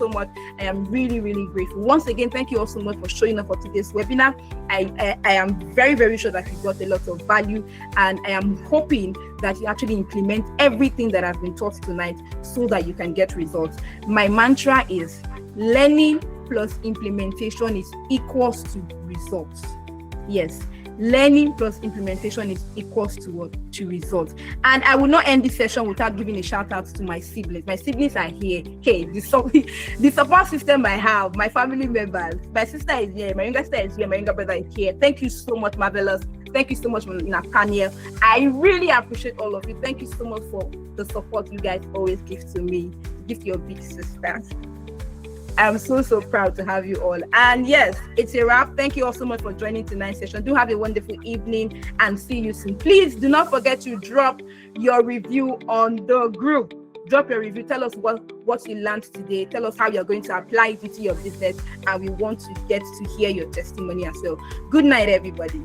much. I am really grateful. Once again, thank you all so much for showing up for today's webinar. I am very sure that you got a lot of value, and I am hoping that you actually implement everything that has been taught tonight so that you can get results. My mantra is learning plus implementation is equals to results. Yes. Learning plus implementation is equals to what? To results. And I will not end this session without giving a shout out to my siblings. My siblings are here. Okay, the support system I have, my family members. My sister is here, my younger sister is here, my younger brother is here. Thank you so much, Marvelous. Thank you so much, Nathaniel. I really appreciate all of you. Thank you so much for the support you guys always give to me. Give to your big sisters. I'm so proud to have you all. And yes, it's a wrap. Thank you all so much for joining tonight's session. Do have a wonderful evening and see you soon. Please do not forget to drop your review on the group. Drop your review. Tell us what you learned today. Tell us how you're going to apply it to your business. And we want to get to hear your testimony as well. Good night, everybody.